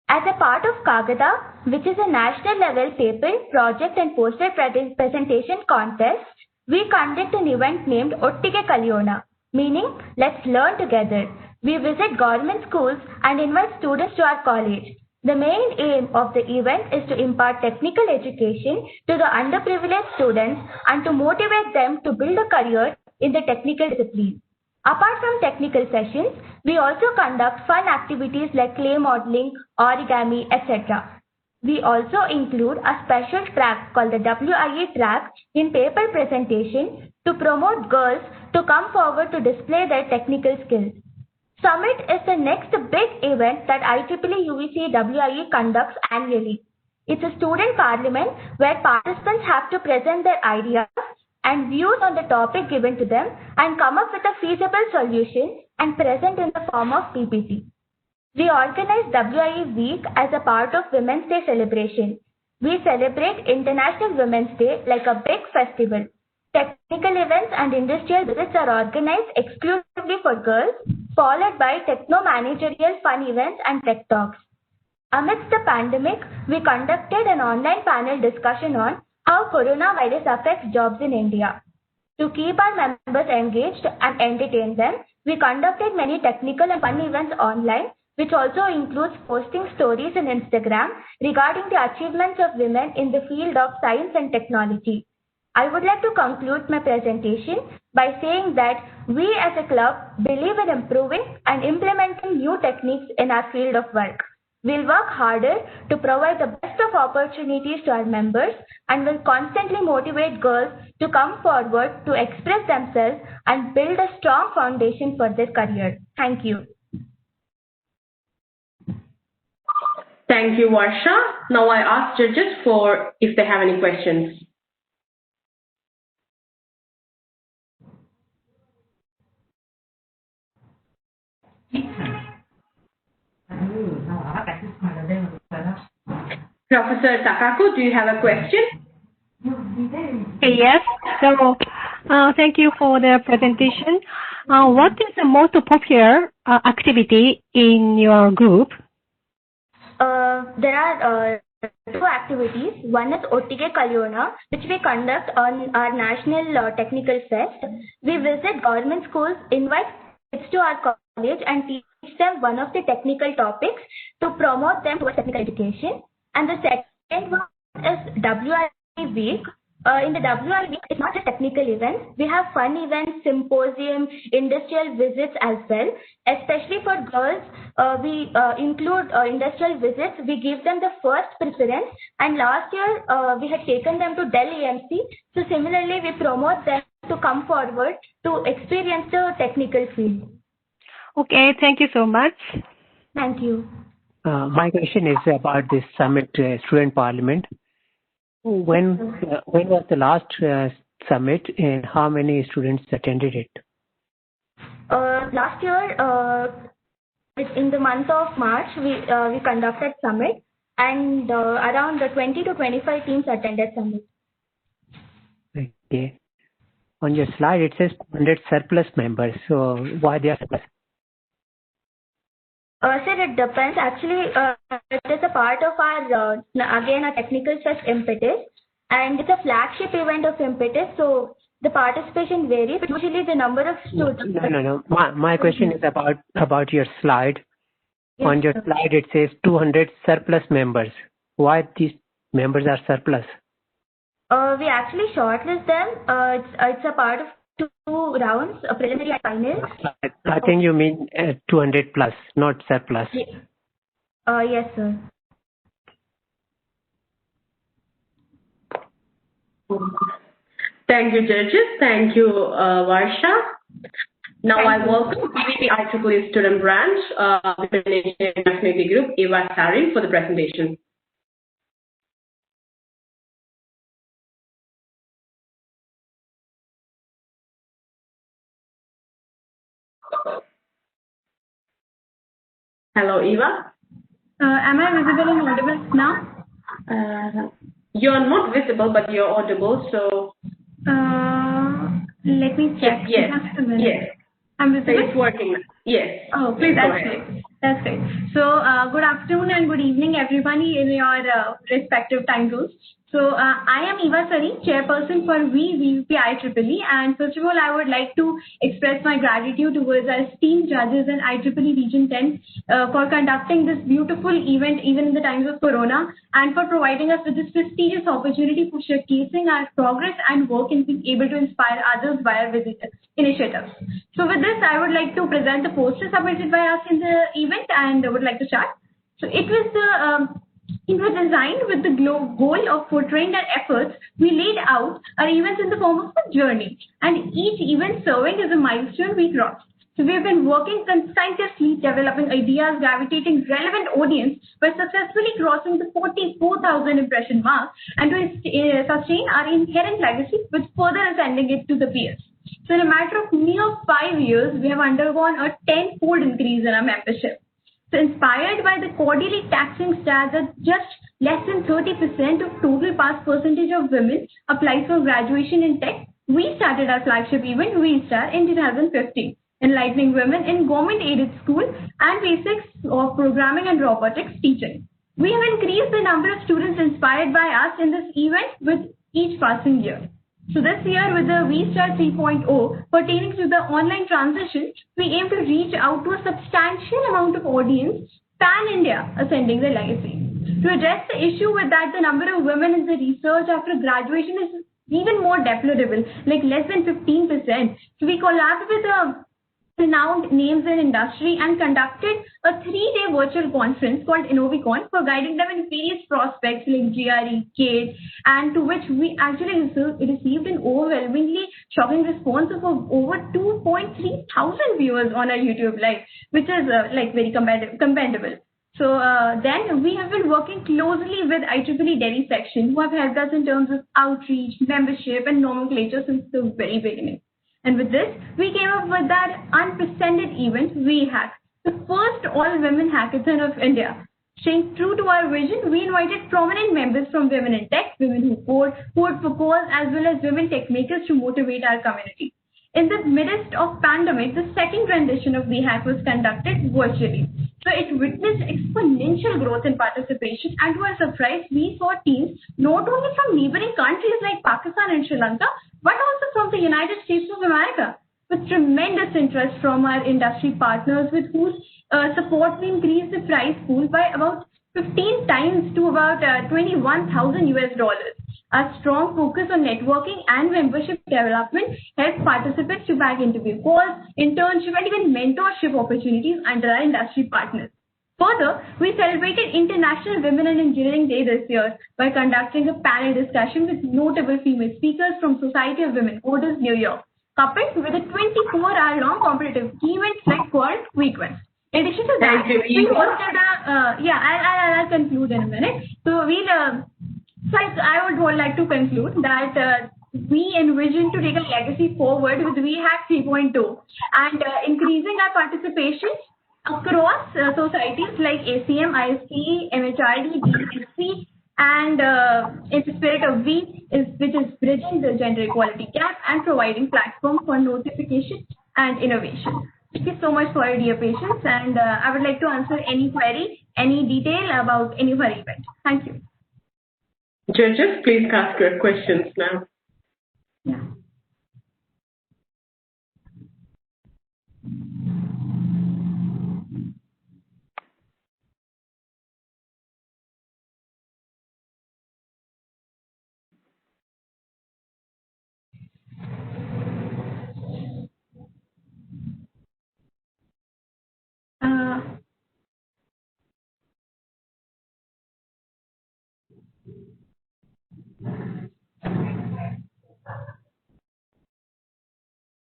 As a part of Kagada, which is a national level paper, project and poster presentation contest, we conduct an event named Ottige Kalyona, meaning let's learn together. We visit government schools and invite students to our college. The main aim of the event is to impart technical education to the underprivileged students and to motivate them to build a career in the technical discipline. Apart from technical sessions, we also conduct fun activities like clay modeling, origami, etc. We also include a special track called the WIE track in paper presentation to promote girls to come forward to display their technical skills. Summit is the next big event that IEEE WIE conducts annually. It's a student parliament where participants have to present their ideas and views on the topic given to them and come up with a feasible solution and present in the form of PPT. We organize WIE Week as a part of Women's Day celebration. We celebrate International Women's Day like a big festival. Technical events and industrial visits are organized exclusively for girls, followed by techno-managerial fun events and tech talks. Amidst the pandemic, we conducted an online panel discussion on how coronavirus affects jobs in India. To keep our members engaged and entertain them, we conducted many technical and fun events online, which also includes posting stories on Instagram regarding the achievements of women in the field of science and technology. I would like to conclude my presentation by saying that we as a club believe in improving and implementing new techniques in our field of work. We'll work harder to provide the best of opportunities to our members and will constantly motivate girls to come forward to express themselves and build a strong foundation for their career. Thank you. Thank you, Varsha. Now I ask judges for if they have any questions. Professor Takako, do you have a question? Yes. So, thank you for the presentation. What is the most popular activity in your group? There are two activities. One is Ottige Kalyona, which we conduct on our National Technical Fest. We visit government schools, invite kids to our college and teach them one of the technical topics to promote them towards technical education. And the second one is WIE Week. In the WIE Week, it's not just technical events. We have fun events, symposium, industrial visits as well. Especially for girls, we include industrial visits. We give them the first preference. And last year, we had taken them to Dell EMC. So similarly, we promote them to come forward to experience the technical field. Okay, thank you so much. Thank you. My question is about this summit, student parliament. When was the last summit and how many students attended it? Last year, in the month of March, we conducted summit and around 20 to 25 teams attended summit. Okay. On your slide, it says 100 surplus members. So why they are surplus? Sir, it depends. Actually, it is a part of our, again, a technical fest impetus. And it's a flagship event of impetus. So The participation varies, but usually the number of students. No. My question is about your slide. Yes, On your sir. slide, it says 200 surplus members. Why these members are surplus? We actually shortlist them. It's a part of 2 rounds, a preliminary and final. I think you mean 200 plus, not surplus. Yes, sir. Thank you, judges. Thank you, Varsha. Now I welcome PVP IEEE Student Branch, Affinity Group, Eva Sari, for the presentation. Hello, Eva. Am I visible and audible now? You're not visible, but you're audible, so... Let me check. Yes. Just a minute. Yes. I'm visible? It's working. Yes. Oh, please go that's ahead. great. That's great. So, good afternoon and good evening, everybody in your respective time zones. So, I am Eva Sari, chairperson for WIE IEEE, and first of all, I would like to express my gratitude towards our esteemed judges in IEEE Region 10 for conducting this beautiful event even in the times of Corona, and for providing us with this prestigious opportunity for showcasing our progress and work in being able to inspire others via initiatives. So with this, I would like to present the poster submitted by us in the event, and I would like to start. So it was designed with the goal of portraying our efforts. We laid out our events in the form of a journey, and each event serving as a milestone we crossed. So we have been working consistently, developing ideas, gravitating relevant audience by successfully crossing the 44,000 impression mark, and to sustain our inherent legacy with further ascending it to the peers. So in a matter of mere 5 years, we have undergone a 10-fold increase in our membership. So inspired by the quarterly taxing stats that just less than 30% of total pass percentage of women applies for graduation in tech, we started our flagship event, WIE in 2015, enlightening women in government-aided school and basics of programming and robotics teaching. We have increased the number of students inspired by us in this event with each passing year. So this year, with the WIE 3.0 pertaining to the online transition, we aim to reach out to a substantial amount of audience pan-India, ascending the legacy. To address the issue with that, the number of women in the research after graduation is even more deplorable, like less than 15%. So we collabed with renowned names in industry and conducted a 3-day virtual conference called Innovicon for guiding them in various prospects like GRE, CADE, and to which we actually received an overwhelmingly shocking response of over 2.3 thousand viewers on our YouTube live, which is very commendable. So then we have been working closely with IEEE Delhi section, who have helped us in terms of outreach, membership, and nomenclature since the very beginning. And with this, we came up with that unprecedented event, WIE Hack, the first all-women hackathon of India. Staying true to our vision, we invited prominent members from Women in Tech, Women Who Code for Cause, as well as women tech makers to motivate our community. In the midst of pandemic, the second rendition of WIE Hack was conducted virtually. So it witnessed exponential growth in participation, and to our surprise, we saw teams not only from neighboring countries like Pakistan and Sri Lanka, but also from the United States of America, with tremendous interest from our industry partners, with whose support we increased the prize pool by about 15 times to about $21,000 US. Our strong focus on networking and membership development helped participants to bag interview calls, internship, and even mentorship opportunities under our industry partners. Further, we celebrated International Women in Engineering Day this year by conducting a panel discussion with notable female speakers from Society of Women Coders, New York, coupled with a 24-hour-long competitive event like called WeQuest. In addition to that, we hosted I'll conclude in a minute. So I would like to conclude that we envision to take a legacy forward with WIE Hack 3.2 and increasing our participation across societies like ACM, ISTE, MHRD, DSC, and in the spirit of WIE, which is bridging the gender equality gap and providing platform for notification and innovation. Thank you so much for your dear patience, and I would like to answer any query, any detail about any of our event. Thank you. Judges, please ask your questions now. Yeah.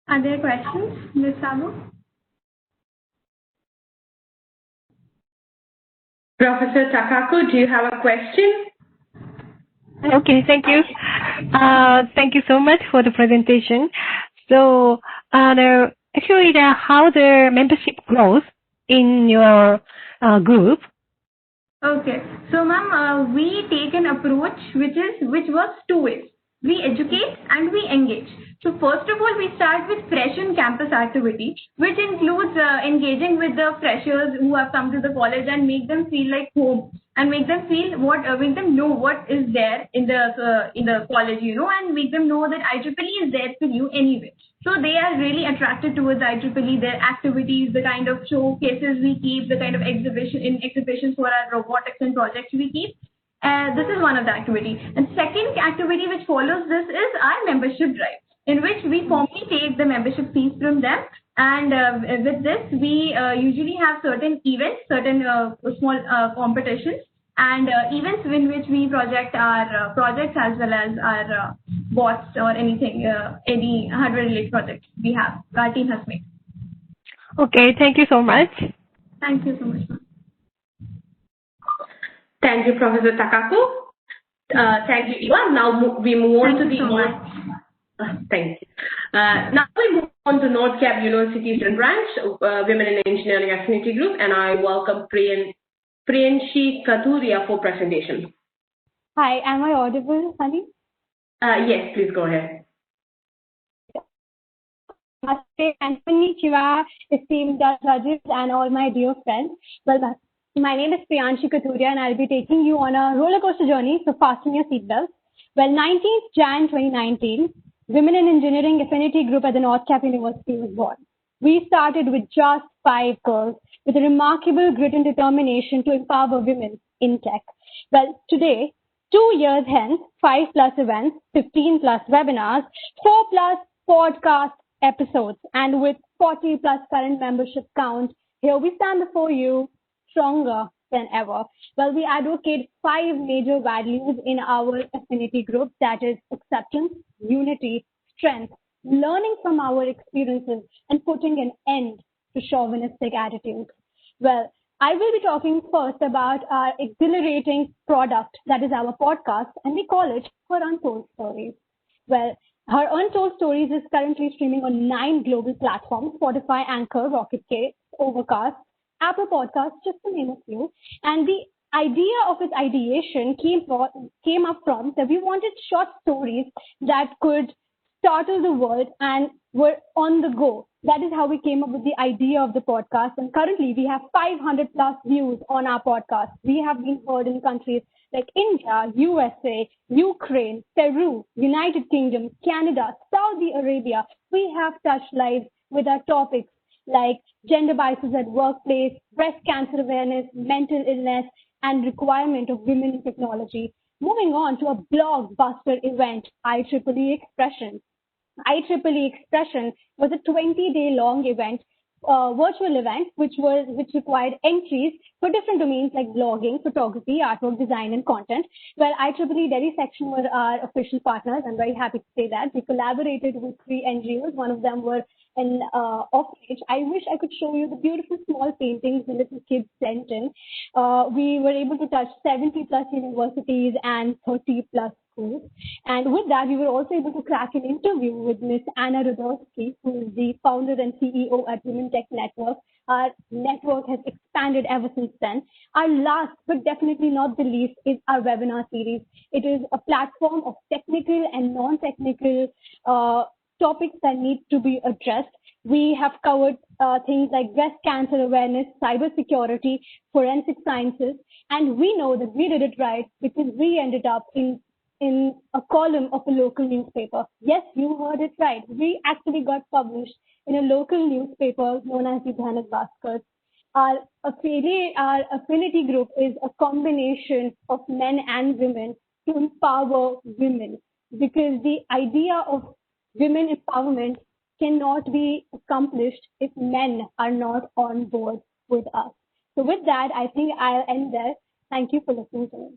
Are there questions, Ms. Sabu? Professor Takako, do you have a question? Okay, thank you. Thank you so much for the presentation. So, how the membership grows in your group. Okay, so ma'am, we take an approach which works two ways. We educate and we engage. So first of all, we start with fresh on campus activity, which includes engaging with the freshers who have come to the college and make them feel like home and make them know what is there in the college, and make them know that IEEE is there for you anyway. So they are really attracted towards IEEE, their activities, the kind of showcases we keep, the kind of exhibitions for our robotics and projects we keep. This is one of the activity. And second activity which follows this is our membership drive, in which we formally take the membership fees from them. And with this, we usually have certain events, certain small competitions, and events in which we project our projects as well as our bots or anything, any hardware-related projects our team has made. Okay, thank you so much. Thank you so much. Thank you, Professor Takako. Thank you, Eva. Now we move on to the thank you. Now we move on to North Cap University Student Branch, Women in Engineering Affinity Group, and I welcome Priyanshi Kathuria for presentation. Hi, am I audible, Sunny? Yes, please go ahead. Namaste and konnichiwa, esteemed judges and all my dear friends. Well, my name is Priyanshi Kathuria and I'll be taking you on a roller coaster journey, so fasten your seatbelts. Well, 19th Jan 2019, Women in Engineering Affinity Group at the North Cap University was born. We started with just 5 girls with a remarkable grit and determination to empower women in tech. Well, today, 2 years hence, 5+ events, 15+ webinars, 4+ podcast episodes, and with 40+ current membership count, here we stand before you stronger than ever. Well, we advocate 5 major values in our affinity group, that is acceptance, unity, strength, learning from our experiences, and putting an end to chauvinistic attitudes. Well, I will be talking first about our exhilarating product, that is our podcast, and we call it Her Untold Stories. Well, Her Untold Stories is currently streaming on 9 global platforms: Spotify, Anchor, Rocket Case, Overcast, Apple Podcasts, just to name a few. And the idea of its ideation came up from that we wanted short stories that could startle the world and were on the go. That is how we came up with the idea of the podcast. And currently we have 500+ views on our podcast. We have been heard in countries like India, USA, Ukraine, Peru, United Kingdom, Canada, Saudi Arabia. We have touched lives with our topics like gender biases at workplace, breast cancer awareness, mental illness, and requirement of women in technology. Moving on to a blockbuster event, IEEE Expression. IEEE Expression was a 20-day-long event, virtual event, which required entries for different domains like blogging, photography, artwork, design, and content. Well, IEEE Delhi section were our official partners. I'm very happy to say that. We collaborated with 3 NGOs. One of them were an orphanage. I wish I could show you the beautiful small paintings the little kids sent in. We were able to touch 70+ universities and 30+ schools. And with that, we were also able to crack an interview with Ms. Anna Rudorsky, who is the founder and CEO at Women Tech Network. Our network has expanded ever since then. Our last, but definitely not the least, is our webinar series. It is a platform of technical and non-technical topics that need to be addressed. We have covered things like breast cancer awareness, cybersecurity, forensic sciences, and we know that we did it right because we ended up in a column of a local newspaper. Yes, you heard it right. We actually got published in a local newspaper known as the Bharat Bhaskar. Our affinity group is a combination of men and women to empower women, because the idea of women empowerment cannot be accomplished if men are not on board with us. So with that, I think I'll end there. Thank you for listening to me.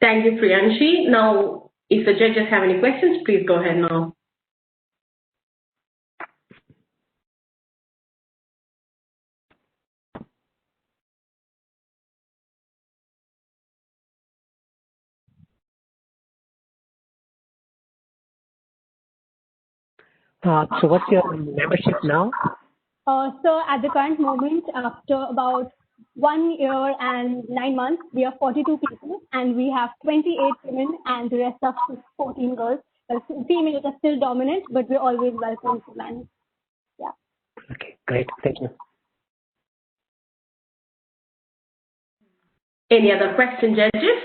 Thank you, Priyanshi. Now, if the judges have any questions, please go ahead now. So what's your membership now? So at the current moment, after about 1 year and 9 months, we are 42 people and we have 28 women and the rest of 14 girls. Females are still dominant, but we're always welcome to men. Yeah. Okay, great. Thank you. Any other question, judges?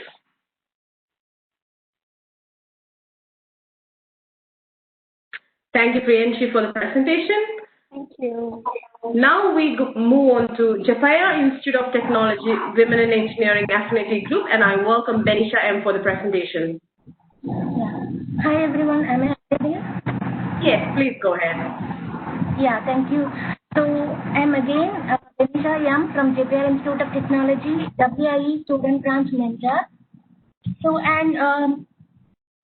Thank you, Priyanshi, for the presentation. Thank you. Now we move on to Japaya Institute of Technology, Women in Engineering Affinity Group, and I welcome Benisha M for the presentation. Hi everyone, am I here? Yes, please go ahead. Yeah, thank you. So I'm again Benisha M from Japaya Institute of Technology, WIE Student Branch Mentor. So and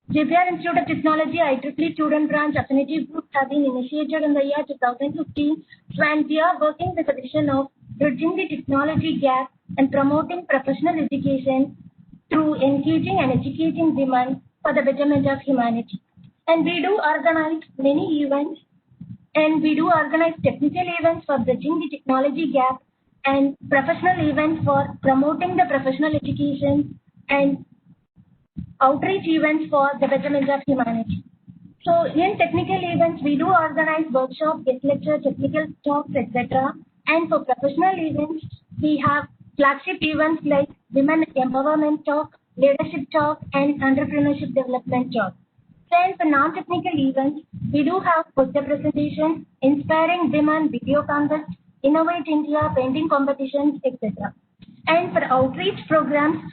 Japaya Institute of Technology, IEEE Student Branch Affinity Group have been initiated in the year 2015, and we are working with the vision of bridging the technology gap and promoting professional education through engaging and educating women for the betterment of humanity. And we do organize many events, and we do organize technical events for bridging the technology gap and professional events for promoting the professional education and outreach events for the betterment of humanity. So in technical events, we do organize workshops, guest lectures, technical talks, etc. And for professional events, we have flagship events like Women Empowerment Talk, Leadership Talk, and Entrepreneurship Development Talk. Then for non-technical events, we do have poster presentations, inspiring women video contests, Innovate India, painting competitions, etc. And for outreach programs,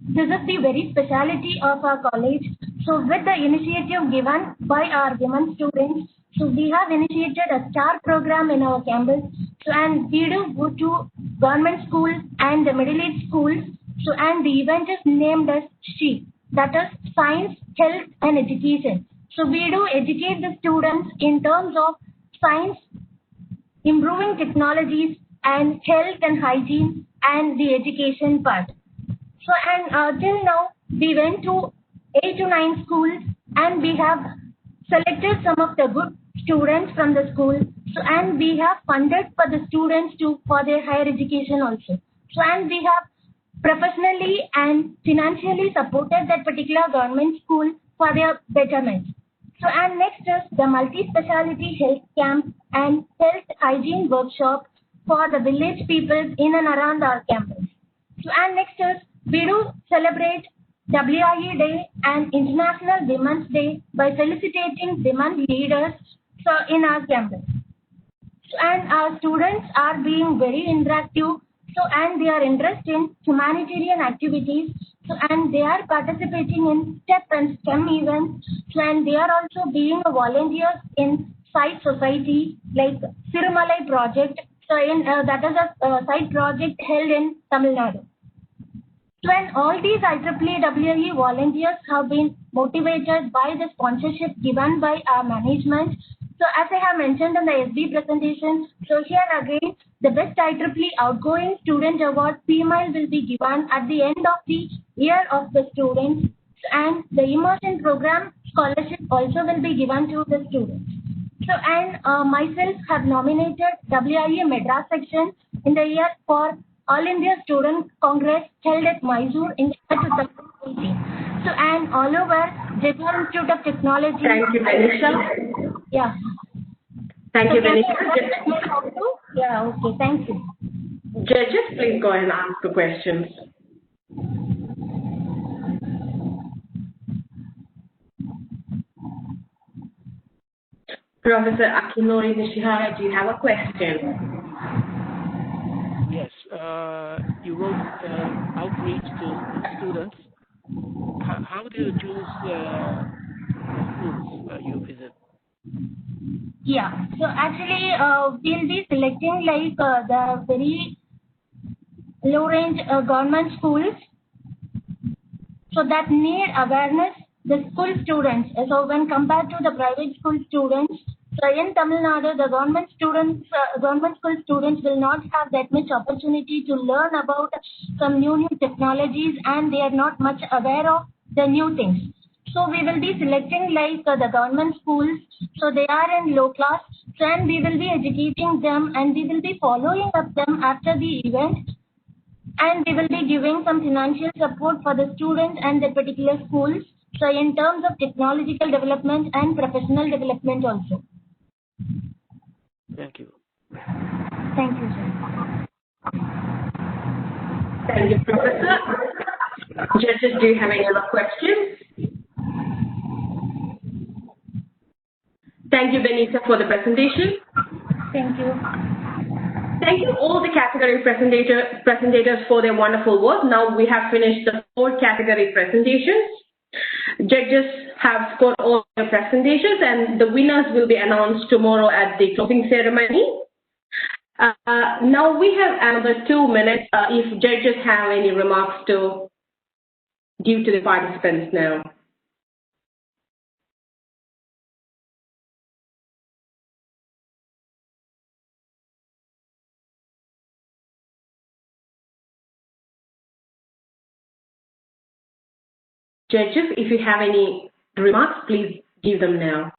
this is the very speciality of our college. So with the initiative given by our women students, so we have initiated a STAR program in our campus. So and we do go to government schools and the middle age schools. So and the event is named as SHE, that is Science, Health and Education. So we do educate the students in terms of science, improving technologies, and health and hygiene and the education part. So and till now we went to 8 to 9 schools and we have selected some of the good students from the school. So and we have funded for the students for their higher education also. So and we have professionally and financially supported that particular government school for their betterment. So and next is the multi-speciality health camp and health hygiene workshop for the village people in and around our campus. So and next is we do celebrate WIE Day and International Women's Day by felicitating women leaders in our campus. So, and our students are being very interactive, so and they are interested in humanitarian activities, so and they are participating in STEP and STEM events, so and they are also being volunteers in site society like Sirumalai project, so in that is a site project held in Tamil Nadu. So and all these IEEE WIE volunteers have been motivated by the sponsorship given by our management. So as I have mentioned in the SB presentation, so here again, the best IEEE outgoing student award female will be given at the end of the year of the students, and the immersion program scholarship also will be given to the students. So and myself have nominated WIE Madras section in the year for All India Student Congress held at Mysore in 2018. So and all over Japaya Institute of Technology. Thank you, Benisha. Yeah. Thank you, Benisha. Yeah, okay, thank you. Judges, please go ahead and ask the questions. Professor Akinori Nishihara, do you have a question? Yes, you wrote outreach to students. How do you choose the schools you visit? Yeah, so actually we'll be selecting like the very low range government schools. So that need awareness, the school students. So when compared to the private school students, so in Tamil Nadu, the government school students will not have that much opportunity to learn about some new technologies, and they are not much aware of the new things. So we will be selecting like the government schools, so they are in low class, and we will be educating them, and we will be following up them after the event, and we will be giving some financial support for the students and the particular schools. So in terms of technological development and professional development also. Thank you. Thank you, sir. Thank you, Professor. Judges, do you have any other questions? Thank you, Benita, for the presentation. Thank you. Thank you all the category presentators for their wonderful work. Now we have finished the 4 category presentations. Judges have scored all their presentations, and the winners will be announced tomorrow at the closing ceremony. Now we have another 2 minutes if judges have any remarks to give to the participants now. Judges, if you have any remarks, please give them now.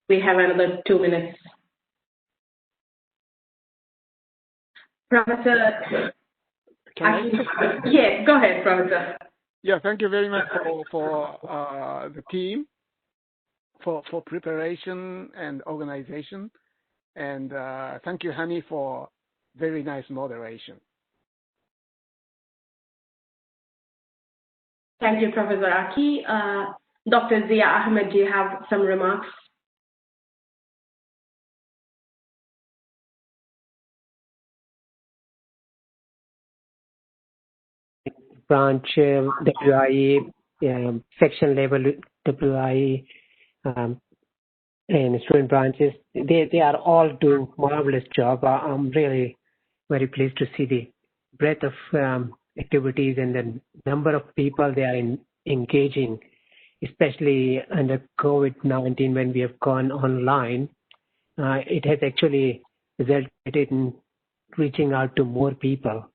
We have another 2 minutes. Professor, yes, go ahead, Professor. Yeah, thank you very much for the team for preparation and organization, and thank you, Hani, for very nice moderation. Thank you, Professor Aki. Dr. Zia Ahmed, do you have some remarks? Branch, WIE, section level WIE, and student branches, they are all doing marvelous job. I'm really very pleased to see the breadth of activities and the number of people they are engaging, especially under COVID-19 when we have gone online. It has actually resulted in reaching out to more people.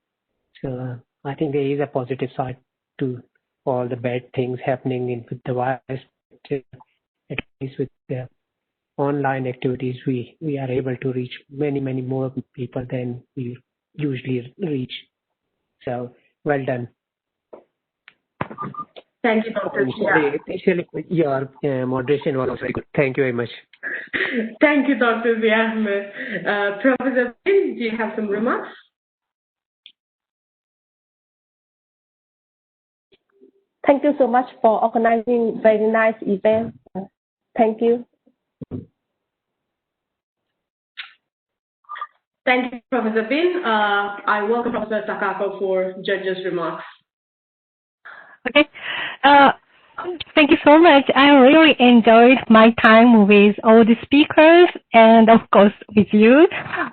So I think there is a positive side to all the bad things happening with the virus. At least with the online activities, we are able to reach many more people than we usually reach. So well done. Thank you, Dr. Zia. Especially your moderation was very good. Thank you very much. Thank you, Dr. Zia Ahmed. Professor Bin, do you have some remarks? Thank you so much for organizing very nice event. Thank you. Thank you, Professor Bin. I welcome Professor Takako for judges' remarks. Okay. Thank you so much. I really enjoyed my time with all the speakers and, of course, with you.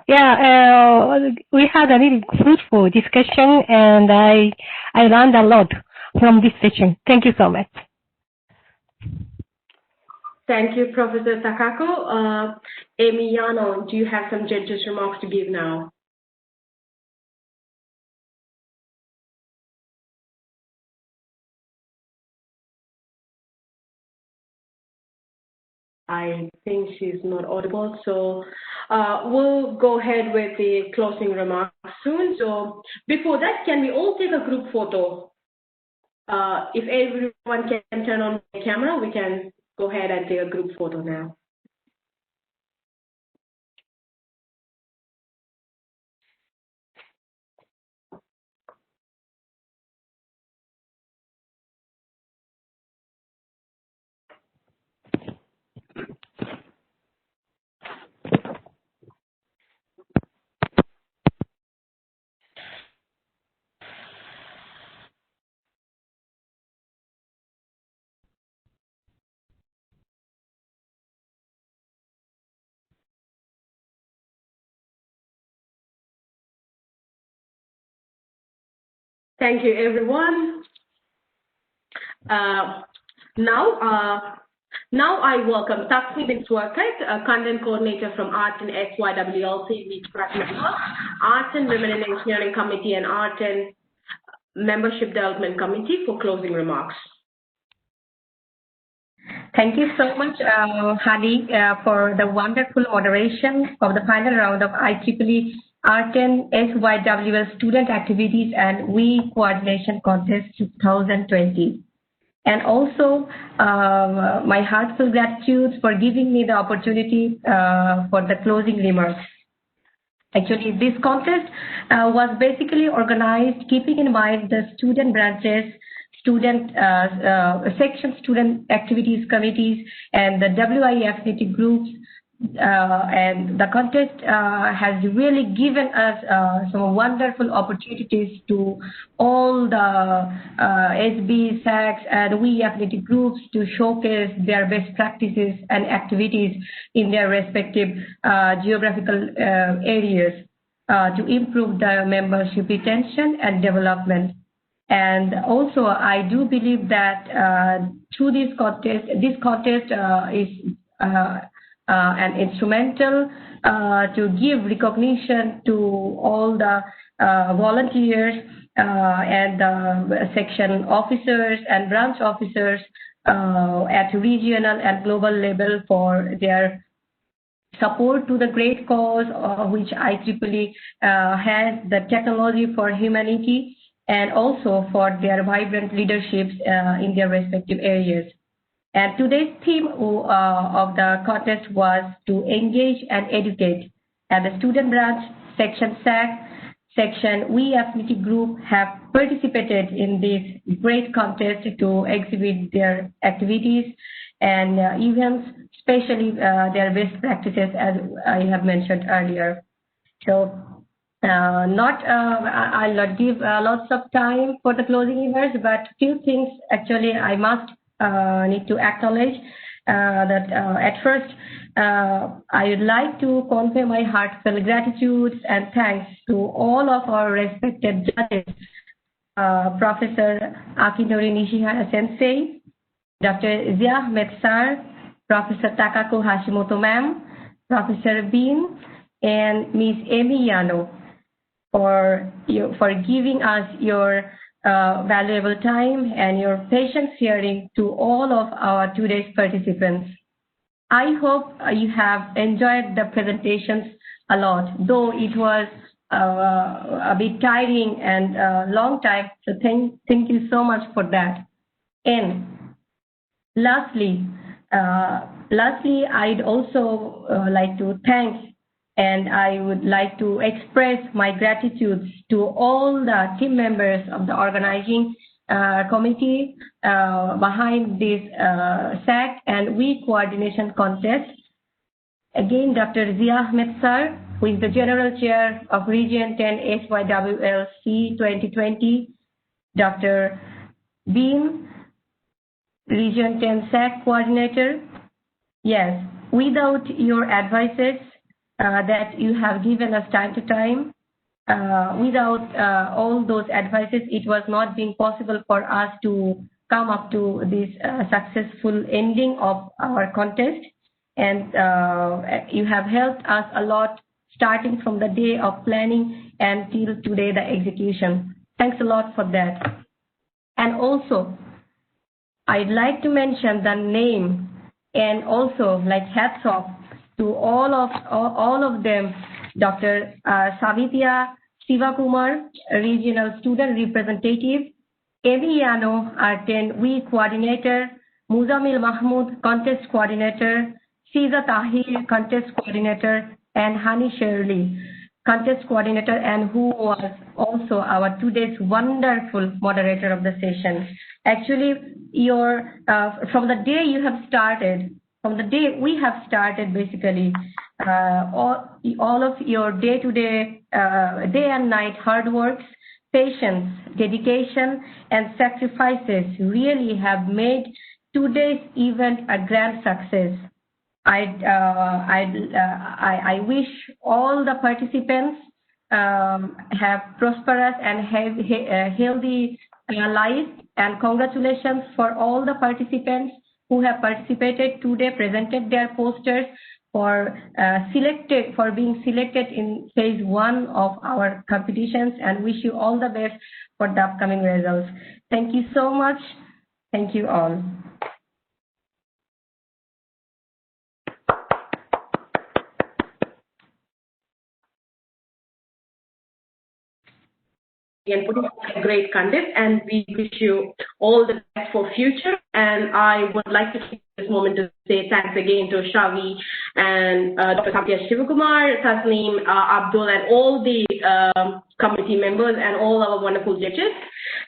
Yeah, we had a really fruitful discussion, and I learned a lot from this session. Thank you so much. Thank you, Professor Takako. Amy Yano, do you have some judges' remarks to give now? I think she's not audible, so we'll go ahead with the closing remarks soon. So before that, can we all take a group photo? If everyone can turn on the camera, we can go ahead and take a group photo now. Thank you, everyone. Now I welcome Tasmi bin Swarkat, Content Coordinator from Art and SYWLC, Igpr member, Art and Women in Engineering Committee and Art and Membership Development Committee for closing remarks. Thank you so much, Hadi, for the wonderful moderation of the final round of IEEE Art and SYWL Student Activities and WIE Coordination Contest 2020. And also, my heartfelt gratitude for giving me the opportunity for the closing remarks. Actually, this contest was basically organized keeping in mind the student branches, student section student activities committees, and the WIE Affinity groups. And the contest has really given us some wonderful opportunities to all the SB, SACs, and WIE Affinity groups to showcase their best practices and activities in their respective geographical areas to improve the membership retention and development. And also, I do believe that through this contest is and instrumental to give recognition to all the volunteers and section officers and branch officers at regional and global level for their support to the great cause which IEEE has, the technology for humanity, and also for their vibrant leaderships in their respective areas. And today's theme of the contest was to engage and educate. And the student branch, section SAC, section WIE Affinity group have participated in this great contest to exhibit their activities and events, especially their best practices, as I have mentioned earlier. So I'll not give lots of time for the closing remarks, but few things actually I must need to acknowledge that at first I would like to convey my heartfelt gratitude and thanks to all of our respected judges, Professor Akinori Nishihara Sensei, Dr. Zia Ahmed Sir, Professor Takako Hashimoto Ma'am, Professor Bean, and Ms. Amy Yano for giving us your valuable time and your patient hearing to all of our today's participants. I hope you have enjoyed the presentations a lot, though it was a bit tiring and a long time, so thank you so much for that. And lastly, I'd also like to thank and I would like to express my gratitude to all the team members of the organizing committee behind this SAC and WIE coordination contest. Again, Dr. Zia Ahmed Sir, who is the General Chair of Region 10 SYWLC 2020, Dr. Bean, Region 10 SAC Coordinator. Yes, without your advices that you have given us time to time, without all those advices, it was not being possible for us to come up to this successful ending of our contest. And you have helped us a lot, starting from the day of planning until today, the execution. Thanks a lot for that. And also, I'd like to mention the name and also like hats off to all of them, Dr. Savitya Sivakumar, Regional Student Representative, Amy Yano, our 10 WIE Coordinator, Muzamil Mahmood, Contest Coordinator, Siza Tahir, Contest Coordinator, and Hani Shirley, Contest Coordinator, and who was also our today's wonderful moderator of the session. Actually, from the day you have started, from the day we have started, basically, all of your day-to-day, day and night hard works, patience, dedication, and sacrifices really have made today's event a grand success. I wish all the participants have prosperous and healthy lives And congratulations for all the participants who have participated today, presented their posters, for being selected in phase 1 of our competitions, and wish you all the best for the upcoming results. Thank you so much. Thank you all. And putting a great contest, and we wish you all the best for future. And I would like to take this moment to say thanks again to Shavi and Dr. Satya Shivakumar, Tasneem, Abdul, and all the committee members and all our wonderful judges.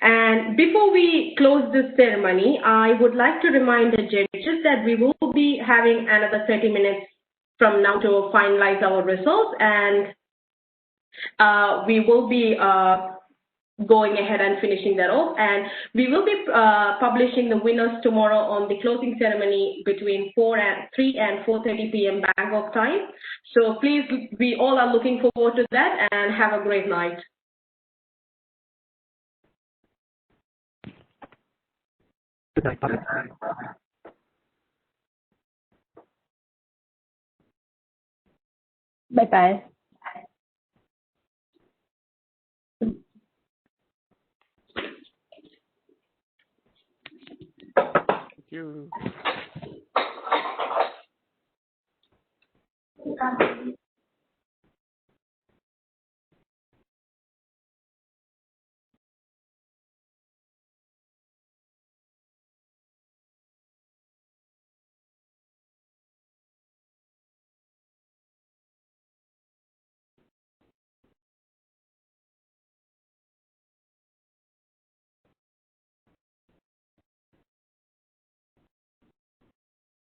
And before we close this ceremony, I would like to remind the judges that we will be having another 30 minutes from now to finalize our results, and we will be going ahead and finishing that off, and we will be publishing the winners tomorrow on the closing ceremony between 3 and 4:30 p.m. Bangkok time. So please, we all are looking forward to that, and have a great night. Good night. Bye-bye. Thank you.